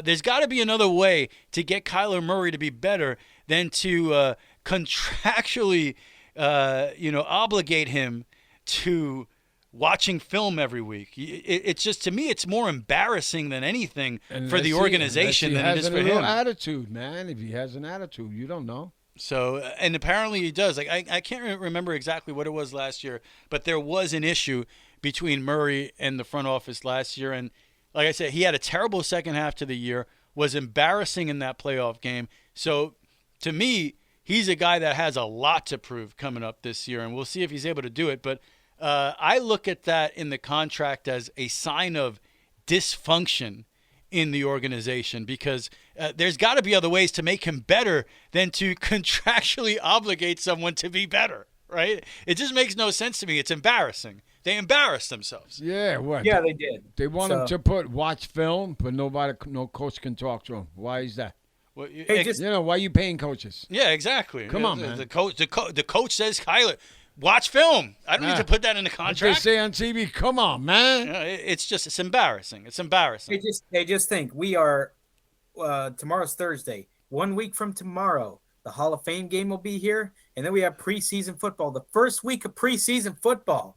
there's got to be another way to get Kyler Murray to be better than to contractually, obligate him to watching film every week. It's just, to me, it's more embarrassing than anything for the organization than it is for him. Attitude, man. If he has an attitude, you don't know. So, and apparently he does. Like I can't remember exactly what it was last year, but there was an issue between Murray and the front office last year. And like I said, he had a terrible second half to the year, was embarrassing in that playoff game. So, to me, he's a guy that has a lot to prove coming up this year, and we'll see if he's able to do it. But I look at that in the contract as a sign of dysfunction in the organization, because there's got to be other ways to make him better than to contractually obligate someone to be better, right? It just makes no sense to me. It's embarrassing. They embarrassed themselves. Yeah, what? Yeah, they did. They want him to watch film, but no coach can talk to him. Why is that? Well, why are you paying coaches? Yeah, exactly. Come on, man. The coach says, Kyler, watch film. I don't need to put that in the contract. They say on TV, come on, man. It's embarrassing. It's embarrassing. They just think we are. Tomorrow's Thursday. 1 week from tomorrow, the Hall of Fame game will be here, and then we have preseason football. The first week of preseason football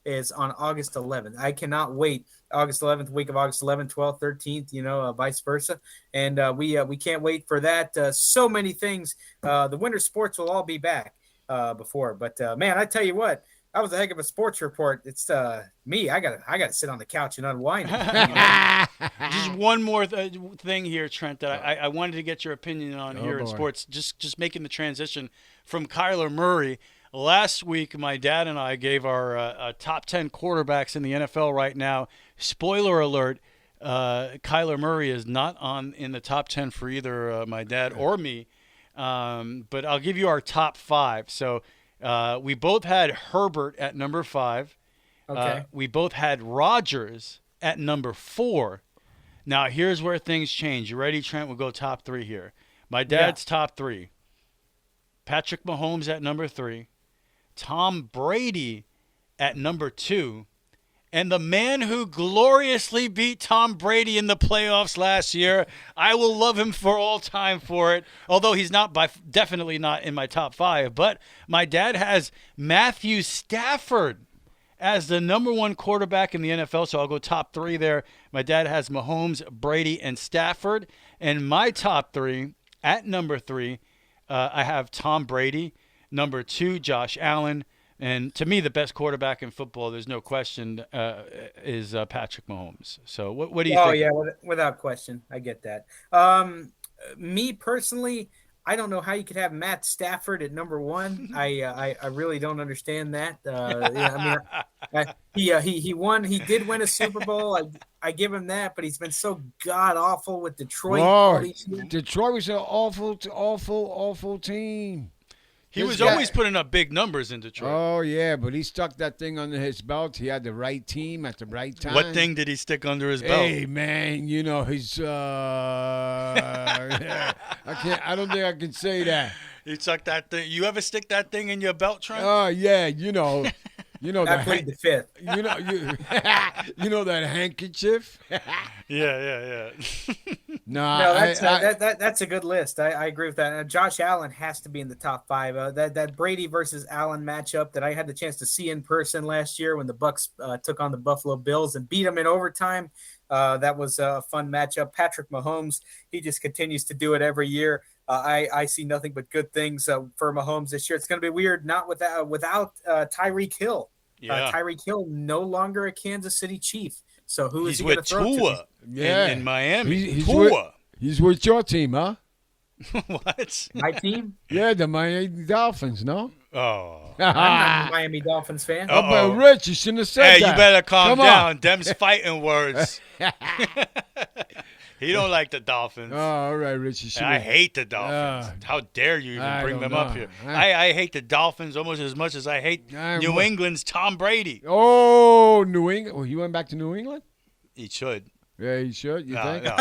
is on August 11th. I cannot wait. August 11th, week of August 11th, 12th, 13th, vice versa. And we can't wait for that. So many things. The winter sports will all be back before. But, man, I tell you what, that was a heck of a sports report. It's me. I gotta sit on the couch and unwind. Just one more thing here, Trent, that I wanted to get your opinion on in sports. Just making the transition from Kyler Murray. Last week, my dad and I gave our top 10 quarterbacks in the NFL right now. Spoiler alert, Kyler Murray is not in the top 10 for either my dad or me. But I'll give you our top 5. So we both had Herbert at number 5. Okay. We both had Rodgers at number 4. Now, here's where things change. You ready, Trent? We'll go top 3 here. My dad's top 3. Patrick Mahomes at number 3. Tom Brady at number 2. And the man who gloriously beat Tom Brady in the playoffs last year, I will love him for all time for it, although he's definitely not in my top 5. But my dad has Matthew Stafford as the number 1 quarterback in the NFL, so I'll go top 3 there. My dad has Mahomes, Brady, and Stafford. And my top 3, at number 3, I have Tom Brady. Number 2, Josh Allen. And to me, the best quarterback in football, there's no question, is Patrick Mahomes. So what do you think? Oh, yeah, without question. I get that. Me personally, I don't know how you could have Matt Stafford at number 1. I really don't understand that. He won. He did win a Super Bowl. I give him that, but he's been so god awful with Detroit. Whoa, Detroit was an awful team. He was guy- always putting up big numbers in Detroit. Oh yeah, but he stuck that thing under his belt. He had the right team at the right time. What thing did he stick under his belt? Hey man, you know he's. I don't think I can say that. He stuck that thing. You ever stick that thing in your belt, Trent? Oh yeah, you know I plead the fifth. you know that handkerchief. Yeah. No, that's a good list. I agree with that. Josh Allen has to be in the top 5. That Brady versus Allen matchup that I had the chance to see in person last year when the Bucs took on the Buffalo Bills and beat them in overtime. That was a fun matchup. Patrick Mahomes, he just continues to do it every year. I see nothing but good things for Mahomes this year. It's going to be weird not without Tyreek Hill. Yeah. Tyreek Hill no longer a Kansas City Chief. So who is He's he with going to throw Tua Yeah. in Miami. He's Tua. He's with your team, huh? What? to? My team? Yeah, the Miami Dolphins, no? Oh. I'm not a Miami Dolphins fan. Oh. But Rich, you shouldn't have said Hey, that. you better calm Come on. down. Them's fighting words. He don't like the Dolphins. Oh, all right, Rich. You should. I hate the Dolphins. How dare you even I bring don't them up know. here? I hate the Dolphins almost as much as I hate New England's Tom Brady. Oh, New England. Oh, you went back to New England? He should. Yeah, you should. You think? No,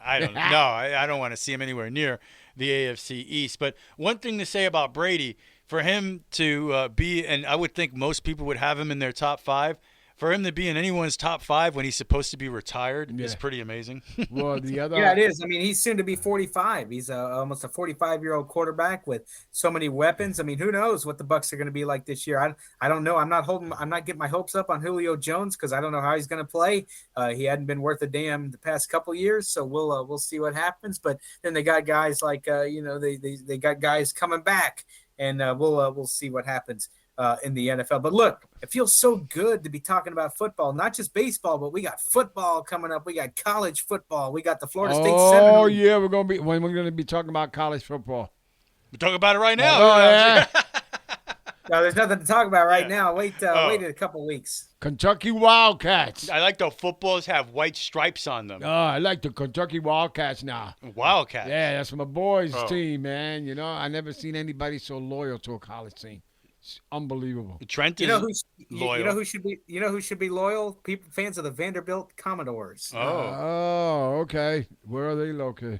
I don't. No, I don't want to see him anywhere near the AFC East. But one thing to say about Brady, for him to be, and I would think most people would have him in their top 5. For him to be in anyone's top 5 when he's supposed to be retired is pretty amazing. Well, the other. Yeah, it is. I mean, he's soon to be 45. He's almost a 45-year-old quarterback with so many weapons. I mean, who knows what the Bucs are going to be like this year? I don't know. I'm not getting my hopes up on Julio Jones because I don't know how he's going to play. He hadn't been worth a damn the past couple years, so we'll see what happens. But then they got guys like they got guys coming back, and we'll see what happens. In the NFL. But look, it feels so good to be talking about football, not just baseball, but we got football coming up. We got college football. We got the Florida State Seminoles. Oh yeah, we're gonna be talking about college football. We're talking about it right now. Oh, yeah. No, there's nothing to talk about right now. Wait a couple weeks. Kentucky Wildcats. I like the footballs have white stripes on them. Oh, I like the Kentucky Wildcats now. Wildcats. Yeah, that's my boys' Oh. team, man. You know, I never seen anybody so loyal to a college team. It's unbelievable. Trent You is know loyal. You know who should be loyal? People, fans of the Vanderbilt Commodores. Oh. Oh, okay. Where are they located?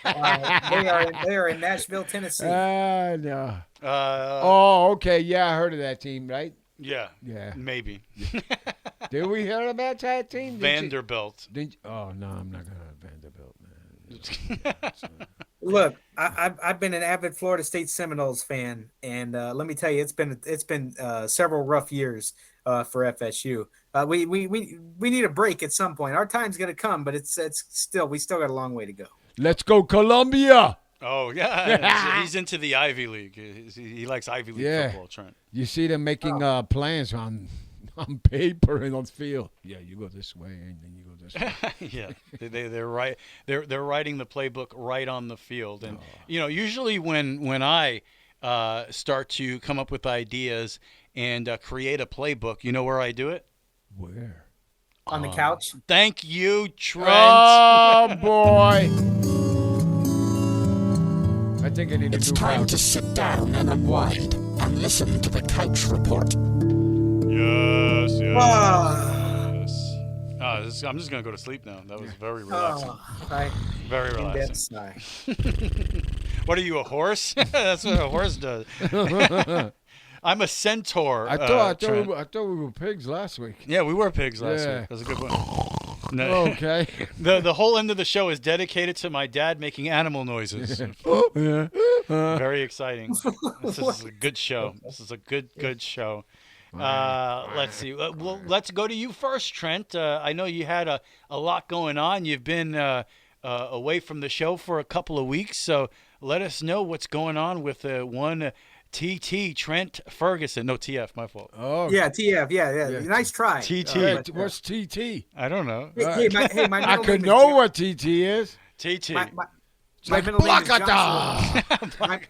They are in Nashville, Tennessee. No. Uh, Oh, okay. Yeah, I heard of that team, right? yeah. Yeah. Maybe. Did we hear about that team? Vanderbilt. Oh, no, I'm not going to Vanderbilt, man. Look, I've been an avid Florida State Seminoles fan, and let me tell you, it's been several rough years for FSU. We need a break at some point. Our time's gonna come, but we still got a long way to go. Let's go, Columbia. Oh, yeah. He's into the Ivy League. He likes Ivy League Yeah. football, Trent. You see them making plans on paper and on field. Yeah, you go this way, and then you go this way. Yeah, they're right. They're writing the playbook right on the field, and usually when I start to come up with ideas and create a playbook, you know where I do it? Where? On the couch. Thank you, Trent. Oh, boy. I think I need It's to do time to sit down and unwind and listen to the Couch Report. Yes. Ah. I'm just gonna go to sleep now. That was very relaxing. Right. Very In relaxing. bed sigh. What are you, a horse? That's what a horse does. I'm a centaur. I thought Trent. we were pigs last week. Yeah, we were pigs last Yeah. week. That was a good one. No. Okay. The whole end of the show is dedicated to my dad making animal noises. Yeah. Very exciting. This is a good show. This is a good show. Let's see. Well, let's go to you first, Trent. I know you had a lot going on. You've been away from the show for a couple of weeks, so let us know what's going on with one TT Trent Ferguson. No, TF, my fault. Oh. Yeah, TF. Yeah. Nice try. TT. Hey, what's TT? I don't know. Hey, my I middle could name know is what TT is. TT. my middle name is Blacada. Joshua.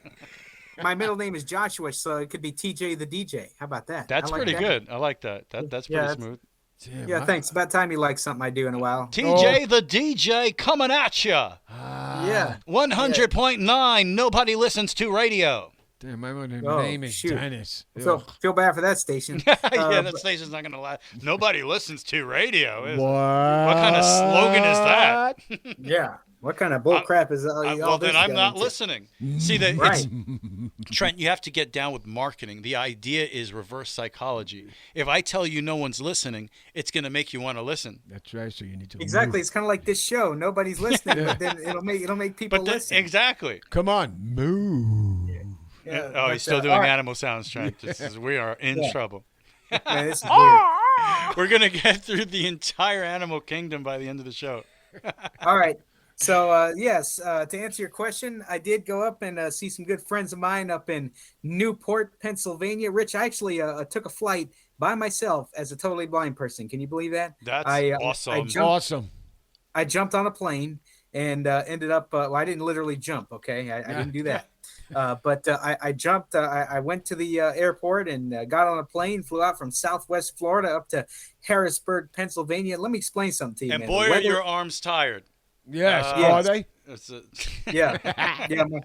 My middle name is Joshua, so it could be TJ the DJ. How about that? That's I like pretty that. good. I like that. That's pretty Yeah, smooth. Damn, Yeah, thanks. About time you like something I do in a while. TJ the DJ coming at ya. Yeah. 100.9 Nobody Listens to Radio. Damn, my name is shoot. Dennis. Feel bad for that station. Yeah, that station's not gonna last. Nobody listens to radio. What kind of slogan is that? Yeah. What kind of bull crap is all well, this then I'm going not to? listening. See that, Right. Trent? You have to get down with marketing. The idea is reverse psychology. If I tell you no one's listening, it's going to make you want to listen. That's right. So you need to Exactly. move. It's kind of like this show. Nobody's listening, but then it'll make people listen. Exactly. Come on, move. Yeah, Oh, but, he's still doing animal sounds, Trent. We are in trouble. Man, this is weird. We're going to get through the entire animal kingdom by the end of the show. All right. So, yes, to answer your question, I did go up and see some good friends of mine up in Newport, Pennsylvania. Rich, I actually took a flight by myself as a totally blind person. Can you believe that? That's awesome. Awesome. I jumped on a plane and ended up, well, I didn't literally jump, okay? I didn't do that. But I jumped, I went to the airport and got on a plane, flew out from Southwest Florida up to Harrisburg, Pennsylvania. Let me explain something to you, And man. boy, are your arms tired. Yes. Yes. Are they? Yeah. Yeah. I'm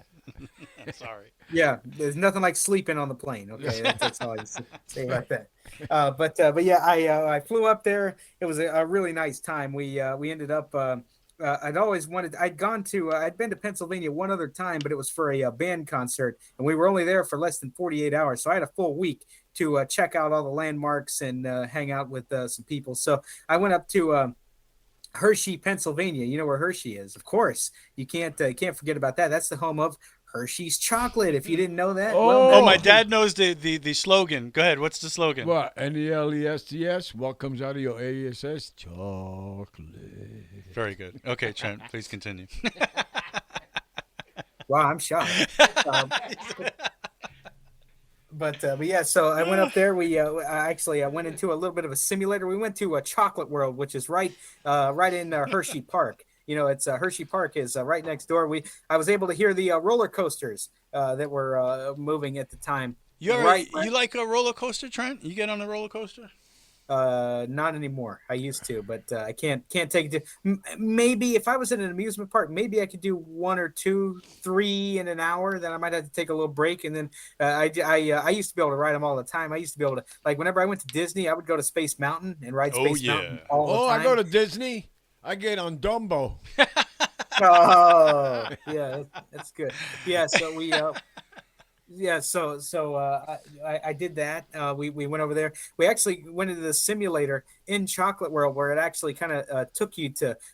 sorry. Yeah, there's nothing like sleeping on the plane. Okay, that's all I say about that. But yeah, I flew up there. It was a really nice time. We ended up. I'd always wanted. I'd been to Pennsylvania one other time, but it was for a band concert, and we were only there for less than 48 hours. So I had a full week to check out all the landmarks and hang out with some people. So I went up to. Hershey, Pennsylvania. You know where Hershey is, of course. You can't forget about that. That's the home of Hershey's chocolate. If you didn't know that, oh, my dad knows the slogan. Go ahead. What's the slogan? What? NELESTS. What comes out of your ASS? Chocolate. Very good. Okay, Trent, please continue. Wow, I'm shocked. But yeah, so I went up there. I went into a little bit of a simulator. We went to a Chocolate World, which is right in Hershey Park. You know, it's Hershey Park is right next door. I was able to hear the roller coasters that were moving at the time. You like a roller coaster, Trent? You get on a roller coaster? Not anymore. I used to, but I can't take it. Maybe if I was in an amusement park, maybe I could do 1 or 2, 3 in an hour. Then I might have to take a little break. And then I used to be able to ride them all the time. I used to be able to, like, whenever I went to Disney, I would go to Space Mountain and ride Space Mountain all the time. I go to Disney. I get on Dumbo. Oh, yeah, that's good. Yeah, so we. Yeah, so I did that. We went over there. We actually went into the simulator in Chocolate World, where it actually kind of took you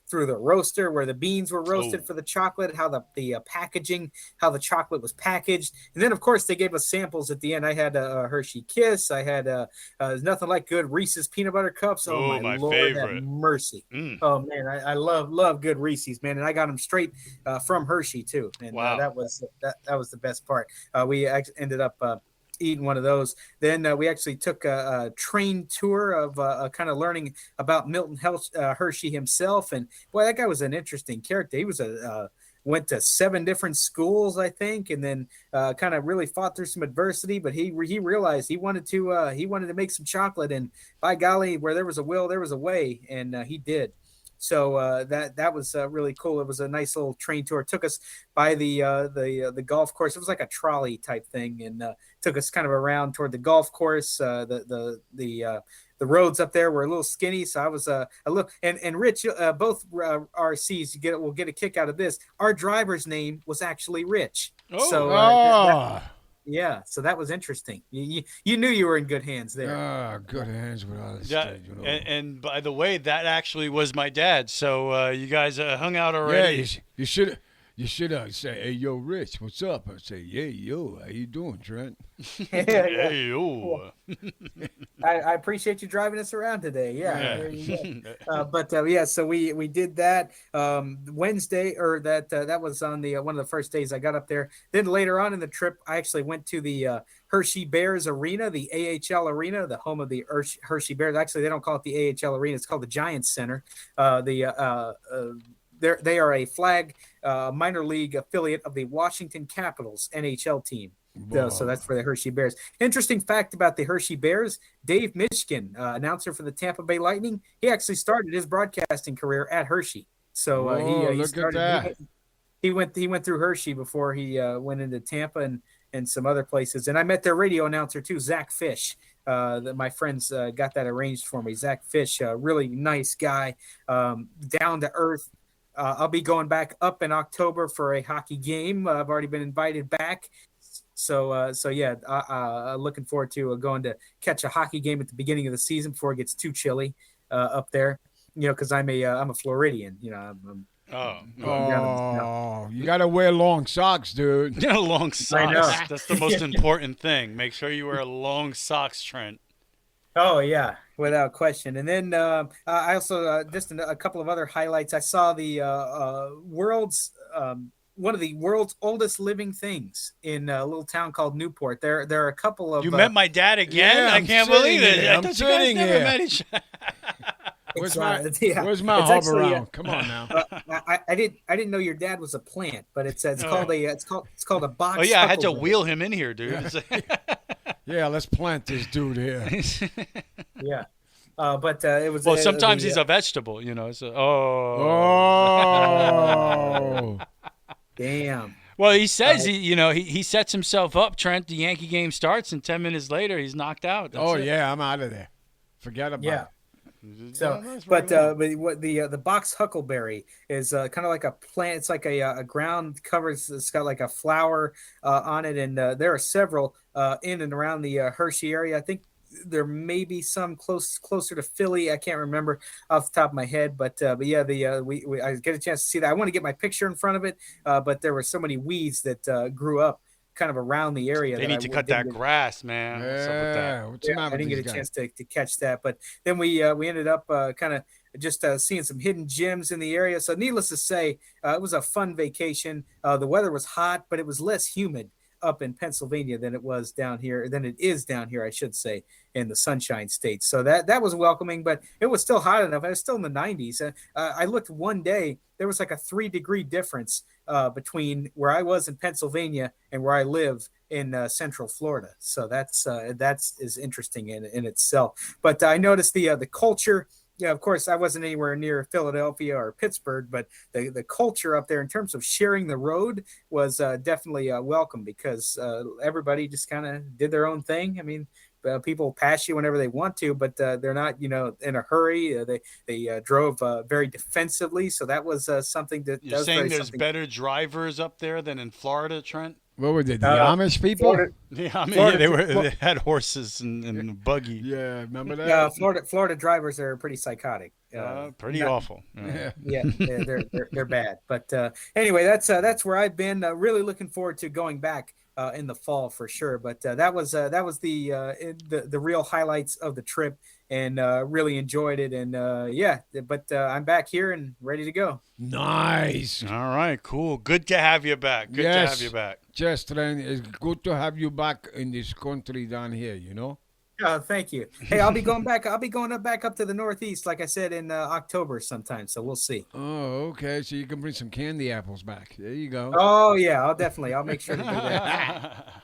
through the roaster, where the beans were roasted for the chocolate, how the packaging, how the chocolate was packaged, and then of course they gave us samples at the end. I had a Hershey Kiss. I had there's nothing like good Reese's peanut butter cups. Oh my Lord, favorite. Have mercy. Oh man, I love good Reese's, man, and I got them straight from Hershey too, and wow. that was the best part. We ended up eating one of those. Then we actually took a train tour of kind of learning about Milton Hershey himself, and boy, that guy was an interesting character. He was went to 7 different schools, I think, and then kind of really fought through some adversity. But he realized he wanted to make some chocolate, and by golly, where there was a will, there was a way, and he did. So that was really cool. It was a nice little train tour. It took us by the golf course. It was like a trolley type thing, and took us kind of around toward the golf course. The roads up there were a little skinny, so I was a little. And Rich, both RCs will get a kick out of this. Our driver's name was actually Rich. Oh. So yeah, so that was interesting. You knew you were in good hands there. Good hands with all this Yeah, stage, you know. and by the way, that actually was my dad. So you guys hung out already. Yeah, you should say, "Hey, yo, Rich, what's up?" I say, "Yeah, yo, how you doing, Trent?" Hey, yo. I appreciate you driving us around today. Yeah. There you go. But yeah, so we did that Wednesday, or that was on the one of the first days I got up there. Then later on in the trip, I actually went to the Hershey Bears Arena, the AHL Arena, the home of the Hershey Bears. Actually, they don't call it the AHL Arena; it's called the Giants Center. They are a flag minor league affiliate of the Washington Capitals NHL team. So that's for the Hershey Bears. Interesting fact about the Hershey Bears: Dave Mishkin, announcer for the Tampa Bay Lightning, he actually started his broadcasting career at Hershey. So he started. He went through Hershey before he went into Tampa, and and some other places. And I met their radio announcer too, Zach Fish. My friends got that arranged for me. Zach Fish, really nice guy, down to earth. I'll be going back up in October for a hockey game. I've already been invited back. So yeah, looking forward to going to catch a hockey game at the beginning of the season before it gets too chilly up there. Because I'm a Floridian. You gotta wear long socks, dude. Yeah, long socks. I know. That's the most important thing. Make sure you wear long socks, Trent. Oh yeah, without question. And then I also just a couple of other highlights. I saw the world's one of the world's oldest living things in a little town called Newport. There are a couple of. You met my dad again? Yeah, I can't believe it. I'm I thought you sitting guys never here. met each other. Where's It's my hub actually, around? Come on now. I didn't know your dad was a plant, but it's called a box. Oh yeah, I had to huckleberry. wheel him in here, dude. Yeah, let's plant this dude here. Yeah, but it was. Well, sometimes he's a vegetable, So, Oh. Damn. Well, he says he sets himself up. Trent, the Yankee game starts, and 10 minutes later he's knocked out. That's it. Yeah, I'm out of there. Forget about it. So, but what the box huckleberry is kind of like a plant. It's like a ground covers. It's got like a flower on it, and there are several in and around the Hershey area. I think there may be some closer to Philly. I can't remember off the top of my head, but yeah, I get a chance to see that. I want to get my picture in front of it, but there were so many weeds that grew up kind of around the area. They need to cut that grass, man. What's up with that? What's the matter I didn't with get a these chance to catch that, but then we ended up kind of just seeing some hidden gems in the area. So needless to say, it was a fun vacation. The weather was hot, but it was less humid up in Pennsylvania than it is down here, I should say, in the Sunshine State. So that was welcoming, but it was still hot enough. I was still in the 90s. I looked one day, there was like a 3-degree difference between where I was in Pennsylvania and where I live in Central Florida. So that's is interesting in itself. But I noticed the culture. Yeah, of course, I wasn't anywhere near Philadelphia or Pittsburgh, but the culture up there in terms of sharing the road was definitely welcome, because everybody just kind of did their own thing. I mean, people pass you whenever they want to, but they're not, in a hurry. They drove very defensively, so that was something that. You're saying there's better drivers up there than in Florida, Trent? What were they, the Amish people? They had horses and buggy. Yeah, remember that? Florida drivers are pretty psychotic. Pretty awful. Yeah, they're bad. But anyway, that's where I've been. Really looking forward to going back in the fall for sure. But that was the real highlights of the trip, and really enjoyed it. And but I'm back here and ready to go. Nice. All right, cool. Good to have you back. Good to have you back. Yes, Trent, it's good to have you back in this country down here, Oh, thank you. Hey, I'll be going back. I'll be going back up to the Northeast, like I said, in October sometime. So we'll see. Oh, okay. So you can bring some candy apples back. There you go. Oh yeah, I'll make sure to do that.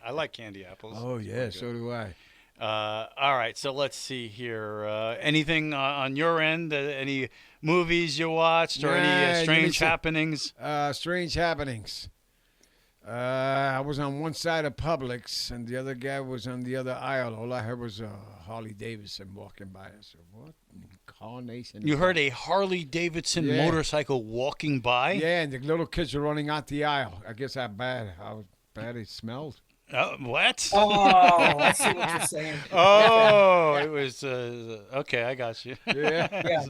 I like candy apples. Oh yeah, so do I. All right, so let's see here. Anything on your end? Any movies you watched, or any strange happenings? Strange happenings. I was on one side of Publix, and the other guy was on the other aisle. All I heard was Harley Davidson walking by. I said, "What incarnation?" You heard a Harley Davidson motorcycle walking by? Yeah, and the little kids were running out the aisle. I guess how bad it smelled. What? Oh, I see what you're saying. Oh, it was okay. I got you. Yeah.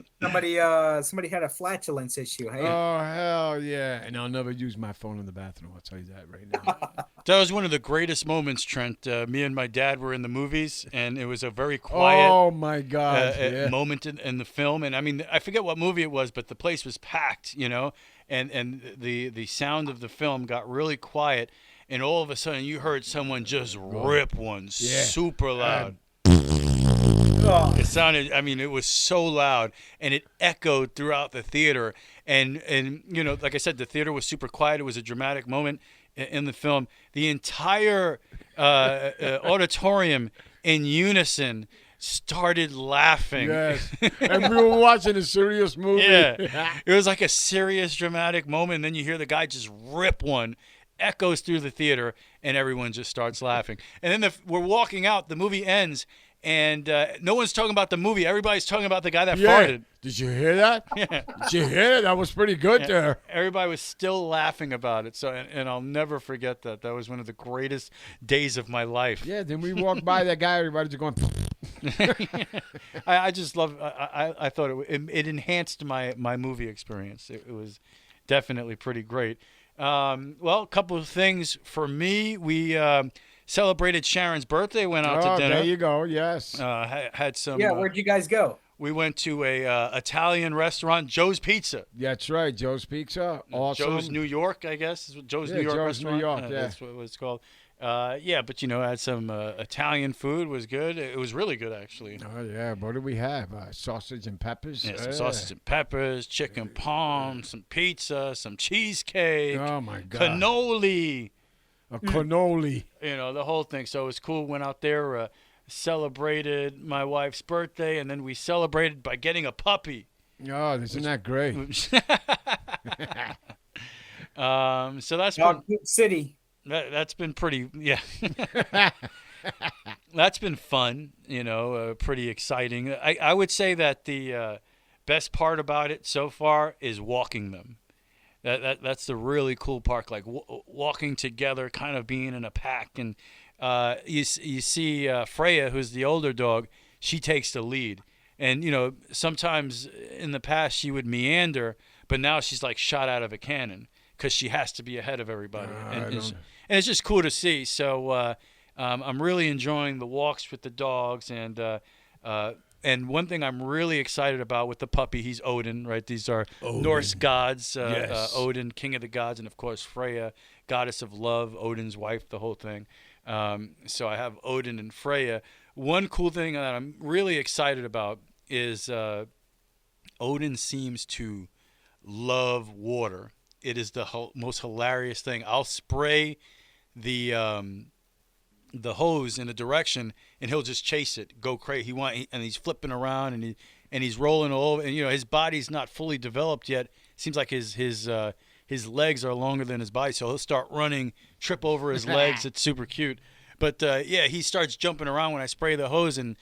Somebody had a flatulence issue. Hey? Oh hell yeah! And I'll never use my phone in the bathroom. I'll tell you that right now. That was one of the greatest moments, Trent. Me and my dad were in the movies, and it was a very quiet. Oh my God! Moment in the film, and I mean, I forget what movie it was, but the place was packed, and the sound of the film got really quiet. And all of a sudden, you heard someone just rip one super loud. It sounded, it was so loud, and it echoed throughout the theater. And like I said, the theater was super quiet. It was a dramatic moment in the film. The entire auditorium in unison started laughing. Yes. And we were watching a serious movie. Yeah. It was like a serious, dramatic moment. And then you hear the guy just rip one. echoes through the theater, and everyone just starts laughing. And then we're walking out. The movie ends, and no one's talking about the movie. Everybody's talking about the guy that farted. Did you hear that? Yeah. Did you hear it? That was pretty good there. Everybody was still laughing about it. So, and I'll never forget that. That was one of the greatest days of my life. Yeah, then we walked by that guy. Everybody's going. I just love. I thought it enhanced my movie experience. It was definitely pretty great. Well, a couple of things for me. We celebrated Sharon's birthday. Went out to dinner. There you go. Yes. Had some. Yeah, where'd you guys go? We went to a Italian restaurant, Joe's Pizza. That's right, Joe's Pizza. Awesome. Joe's New York, I guess. Joe's New York Joe's restaurant. New York, yeah. That's what it was called. Yeah, but had some Italian food. Was good. It was really good, actually. Oh yeah. What do we have? Sausage and peppers. Yeah, some sausage and peppers, chicken parm, some pizza, some cheesecake. Oh my God. Cannoli. A cannoli. The whole thing. So it was cool. Went out there, celebrated my wife's birthday, and then we celebrated by getting a puppy. Oh, isn't that great? So that's Dog City. That's been pretty, yeah. That's been fun, pretty exciting. I would say that the best part about it so far is walking them. That's the really cool part, like walking together, kind of being in a pack. And you see Freya, who's the older dog, she takes the lead. And, sometimes in the past she would meander, but now she's like shot out of a cannon because she has to be ahead of everybody. And it's just cool to see. So I'm really enjoying the walks with the dogs. And one thing I'm really excited about with the puppy, he's Odin, right? These are Norse gods. Yes. Odin, king of the gods, and, of course, Freya, goddess of love, Odin's wife, the whole thing. So I have Odin and Freya. One cool thing that I'm really excited about is Odin seems to love water. It is the most hilarious thing. I'll spray the hose in a direction, and he'll just chase it, go crazy. And he's flipping around, and he's rolling all over. And his body's not fully developed yet. Seems like his legs are longer than his body, so he'll start running, trip over his legs. It's super cute. But yeah, he starts jumping around when I spray the hose, and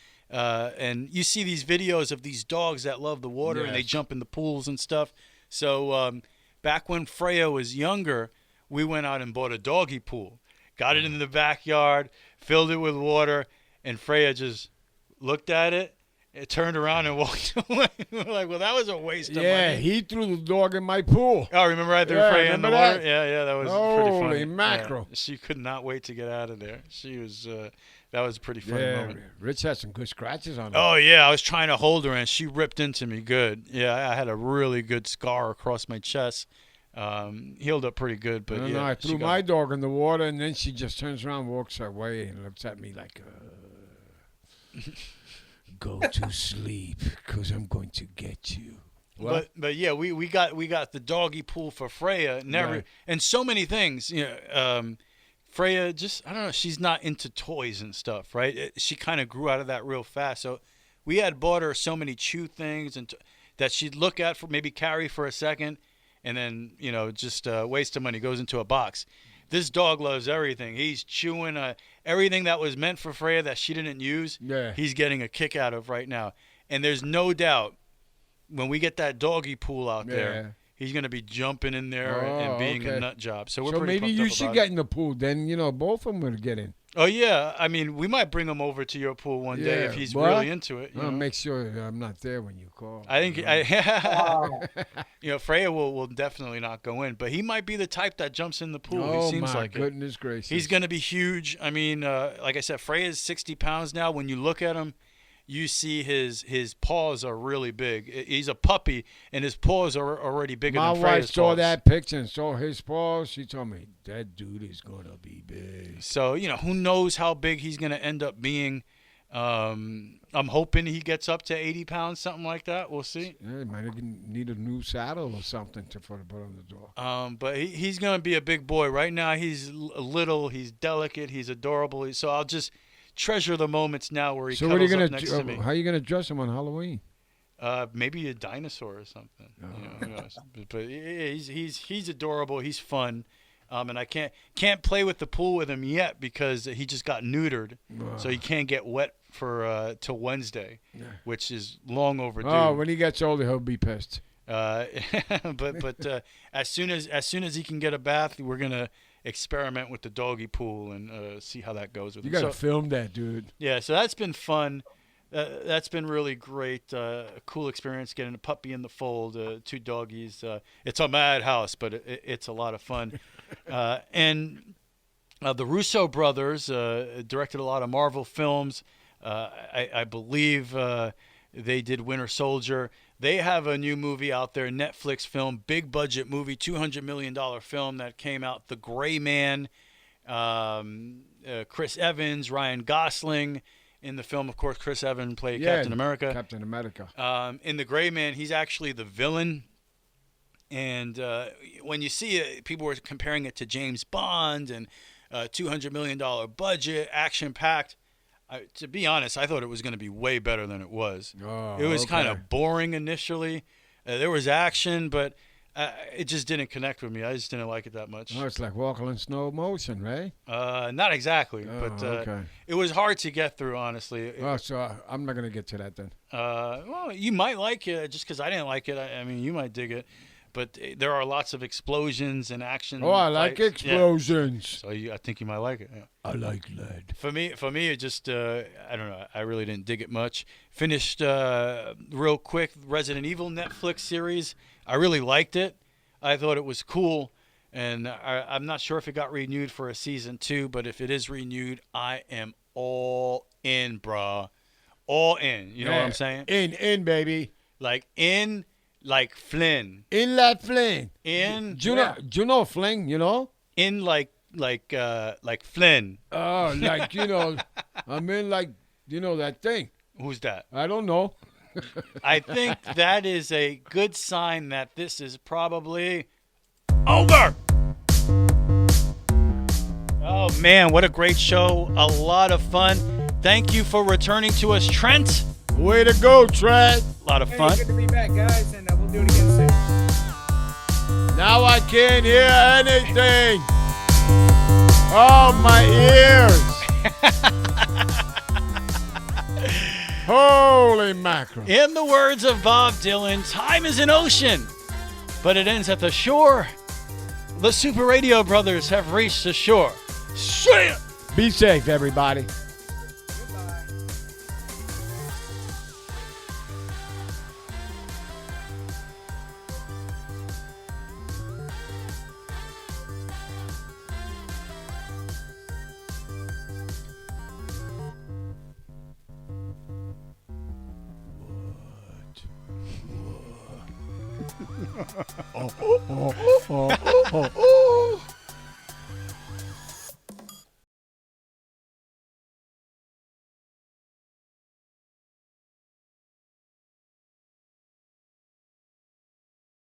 you see these videos of these dogs that love the water, Yes. and they jump in the pools and stuff. So back when Freya was younger, we went out and bought a doggy pool, got it in the backyard, filled it with water, and Freya just looked at it, and turned around and walked away. We're like, well, that was a waste of money. Yeah, he threw the dog in my pool. Oh, remember I threw Freya in the remember water? that? Yeah, that was pretty funny. Holy mackerel. Yeah, she could not wait to get out of there. She was, that was a pretty funny Yeah, moment. Rich had some good scratches on him. Oh, yeah, I was trying to hold her, and she ripped into me good. Yeah, I had a really good scar across my chest. Healed up pretty good, but No, I threw my dog in the water, and then she just turns around, walks away, and looks at me like, go to sleep, because I'm going to get you. What? But yeah, we got the doggy pool for Freya. Right. And so many things. Freya just, I don't know, she's not into toys and stuff, right? She kind of grew out of that real fast. So we had bought her so many chew things that she'd look at, for maybe carry for a second, and then just waste of money, goes into a box. This dog loves everything. He's chewing everything that was meant for Freya that she didn't use. Yeah. He's getting a kick out of right now. And there's no doubt when we get that doggy pool out there, he's going to be jumping in there and being a nut job. So we're pretty maybe pumped you up should about get it. in the pool. Then, both of them would get in. Oh, yeah. I mean, we might bring him over to your pool one day if he's really into it. I'll make sure I'm not there when you call. I think Freya will definitely not go in, but he might be the type that jumps in the pool. Oh, he seems my like goodness gracious. He's going to be huge. I mean, like I said, Freya's 60 pounds now. When you look at him, you see his paws are really big. He's a puppy, and his paws are already bigger My than Freya's wife saw paws. that picture and saw his paws. She told me, that dude is going to be big. So, who knows how big he's going to end up being. I'm hoping he gets up to 80 pounds, something like that. We'll see. Yeah, he might need a new saddle or something to put on the door. But he's going to be a big boy. Right now, he's little. He's delicate. He's adorable. So I'll just treasure the moments now where he cuddles up next to me. How are you going to dress him on Halloween? Maybe a dinosaur or something. Who knows? But he's adorable. He's fun. And I can't play with the pool with him yet because he just got neutered, so he can't get wet for till Wednesday, which is long overdue. Oh, when he gets older, he'll be pissed. But as soon as he can get a bath, we're gonna experiment with the doggy pool and see how that goes with You him. gotta film that, dude. Yeah, so that's been fun. That's been really great. A cool experience getting a puppy in the fold, 2 doggies. It's a madhouse, but it's a lot of fun. And the Russo brothers directed a lot of Marvel films. I believe they did Winter Soldier. They have a new movie out there, Netflix film, big budget movie, $200 million film that came out, The Gray Man. Chris Evans, Ryan Gosling. In the film, of course, Chris Evans played Captain America. Captain America. In The Gray Man, he's actually the villain. And when you see it, people were comparing it to James Bond and $200 million budget, action-packed. To be honest, I thought it was going to be way better than it was. Oh, it was okay. kind of boring initially. There was action, but it just didn't connect with me. I just didn't like it that much. Oh, it's like walking in slow motion, right? Not exactly, Oh, but okay. it was hard to get through, honestly. Oh, so I'm not going to get to that then. Well, you might like it just because I didn't like it. I mean, you might dig it. But there are lots of explosions and action. Oh, I like fights. explosions. Yeah. So I think you might like it. Yeah. I like lead. For me, it just I don't know. I really didn't dig it much. Finished real quick Resident Evil Netflix series. I really liked it. I thought it was cool, and I'm not sure if it got renewed for a season 2. But if it is renewed, I am all in, brah. All in. You know what I'm saying? In, baby. Like in. Like Flynn. In like Flynn. In. Do you know Flynn, you know? In like Flynn. Oh, like, you know, I'm in like, you know, that thing. Who's that? I don't know. I think that is a good sign that this is probably over. Oh, man, what a great show. A lot of fun. Thank you for returning to us, Trent. Way to go, Trent. A lot of fun. Hey, good to be back, guys, and we'll do it again soon. Now I can't hear anything. Oh, my ears. Holy mackerel. In the words of Bob Dylan, time is an ocean, but it ends at the shore. The Super Radio Brothers have reached the shore. See ya! Be safe, everybody. Oh.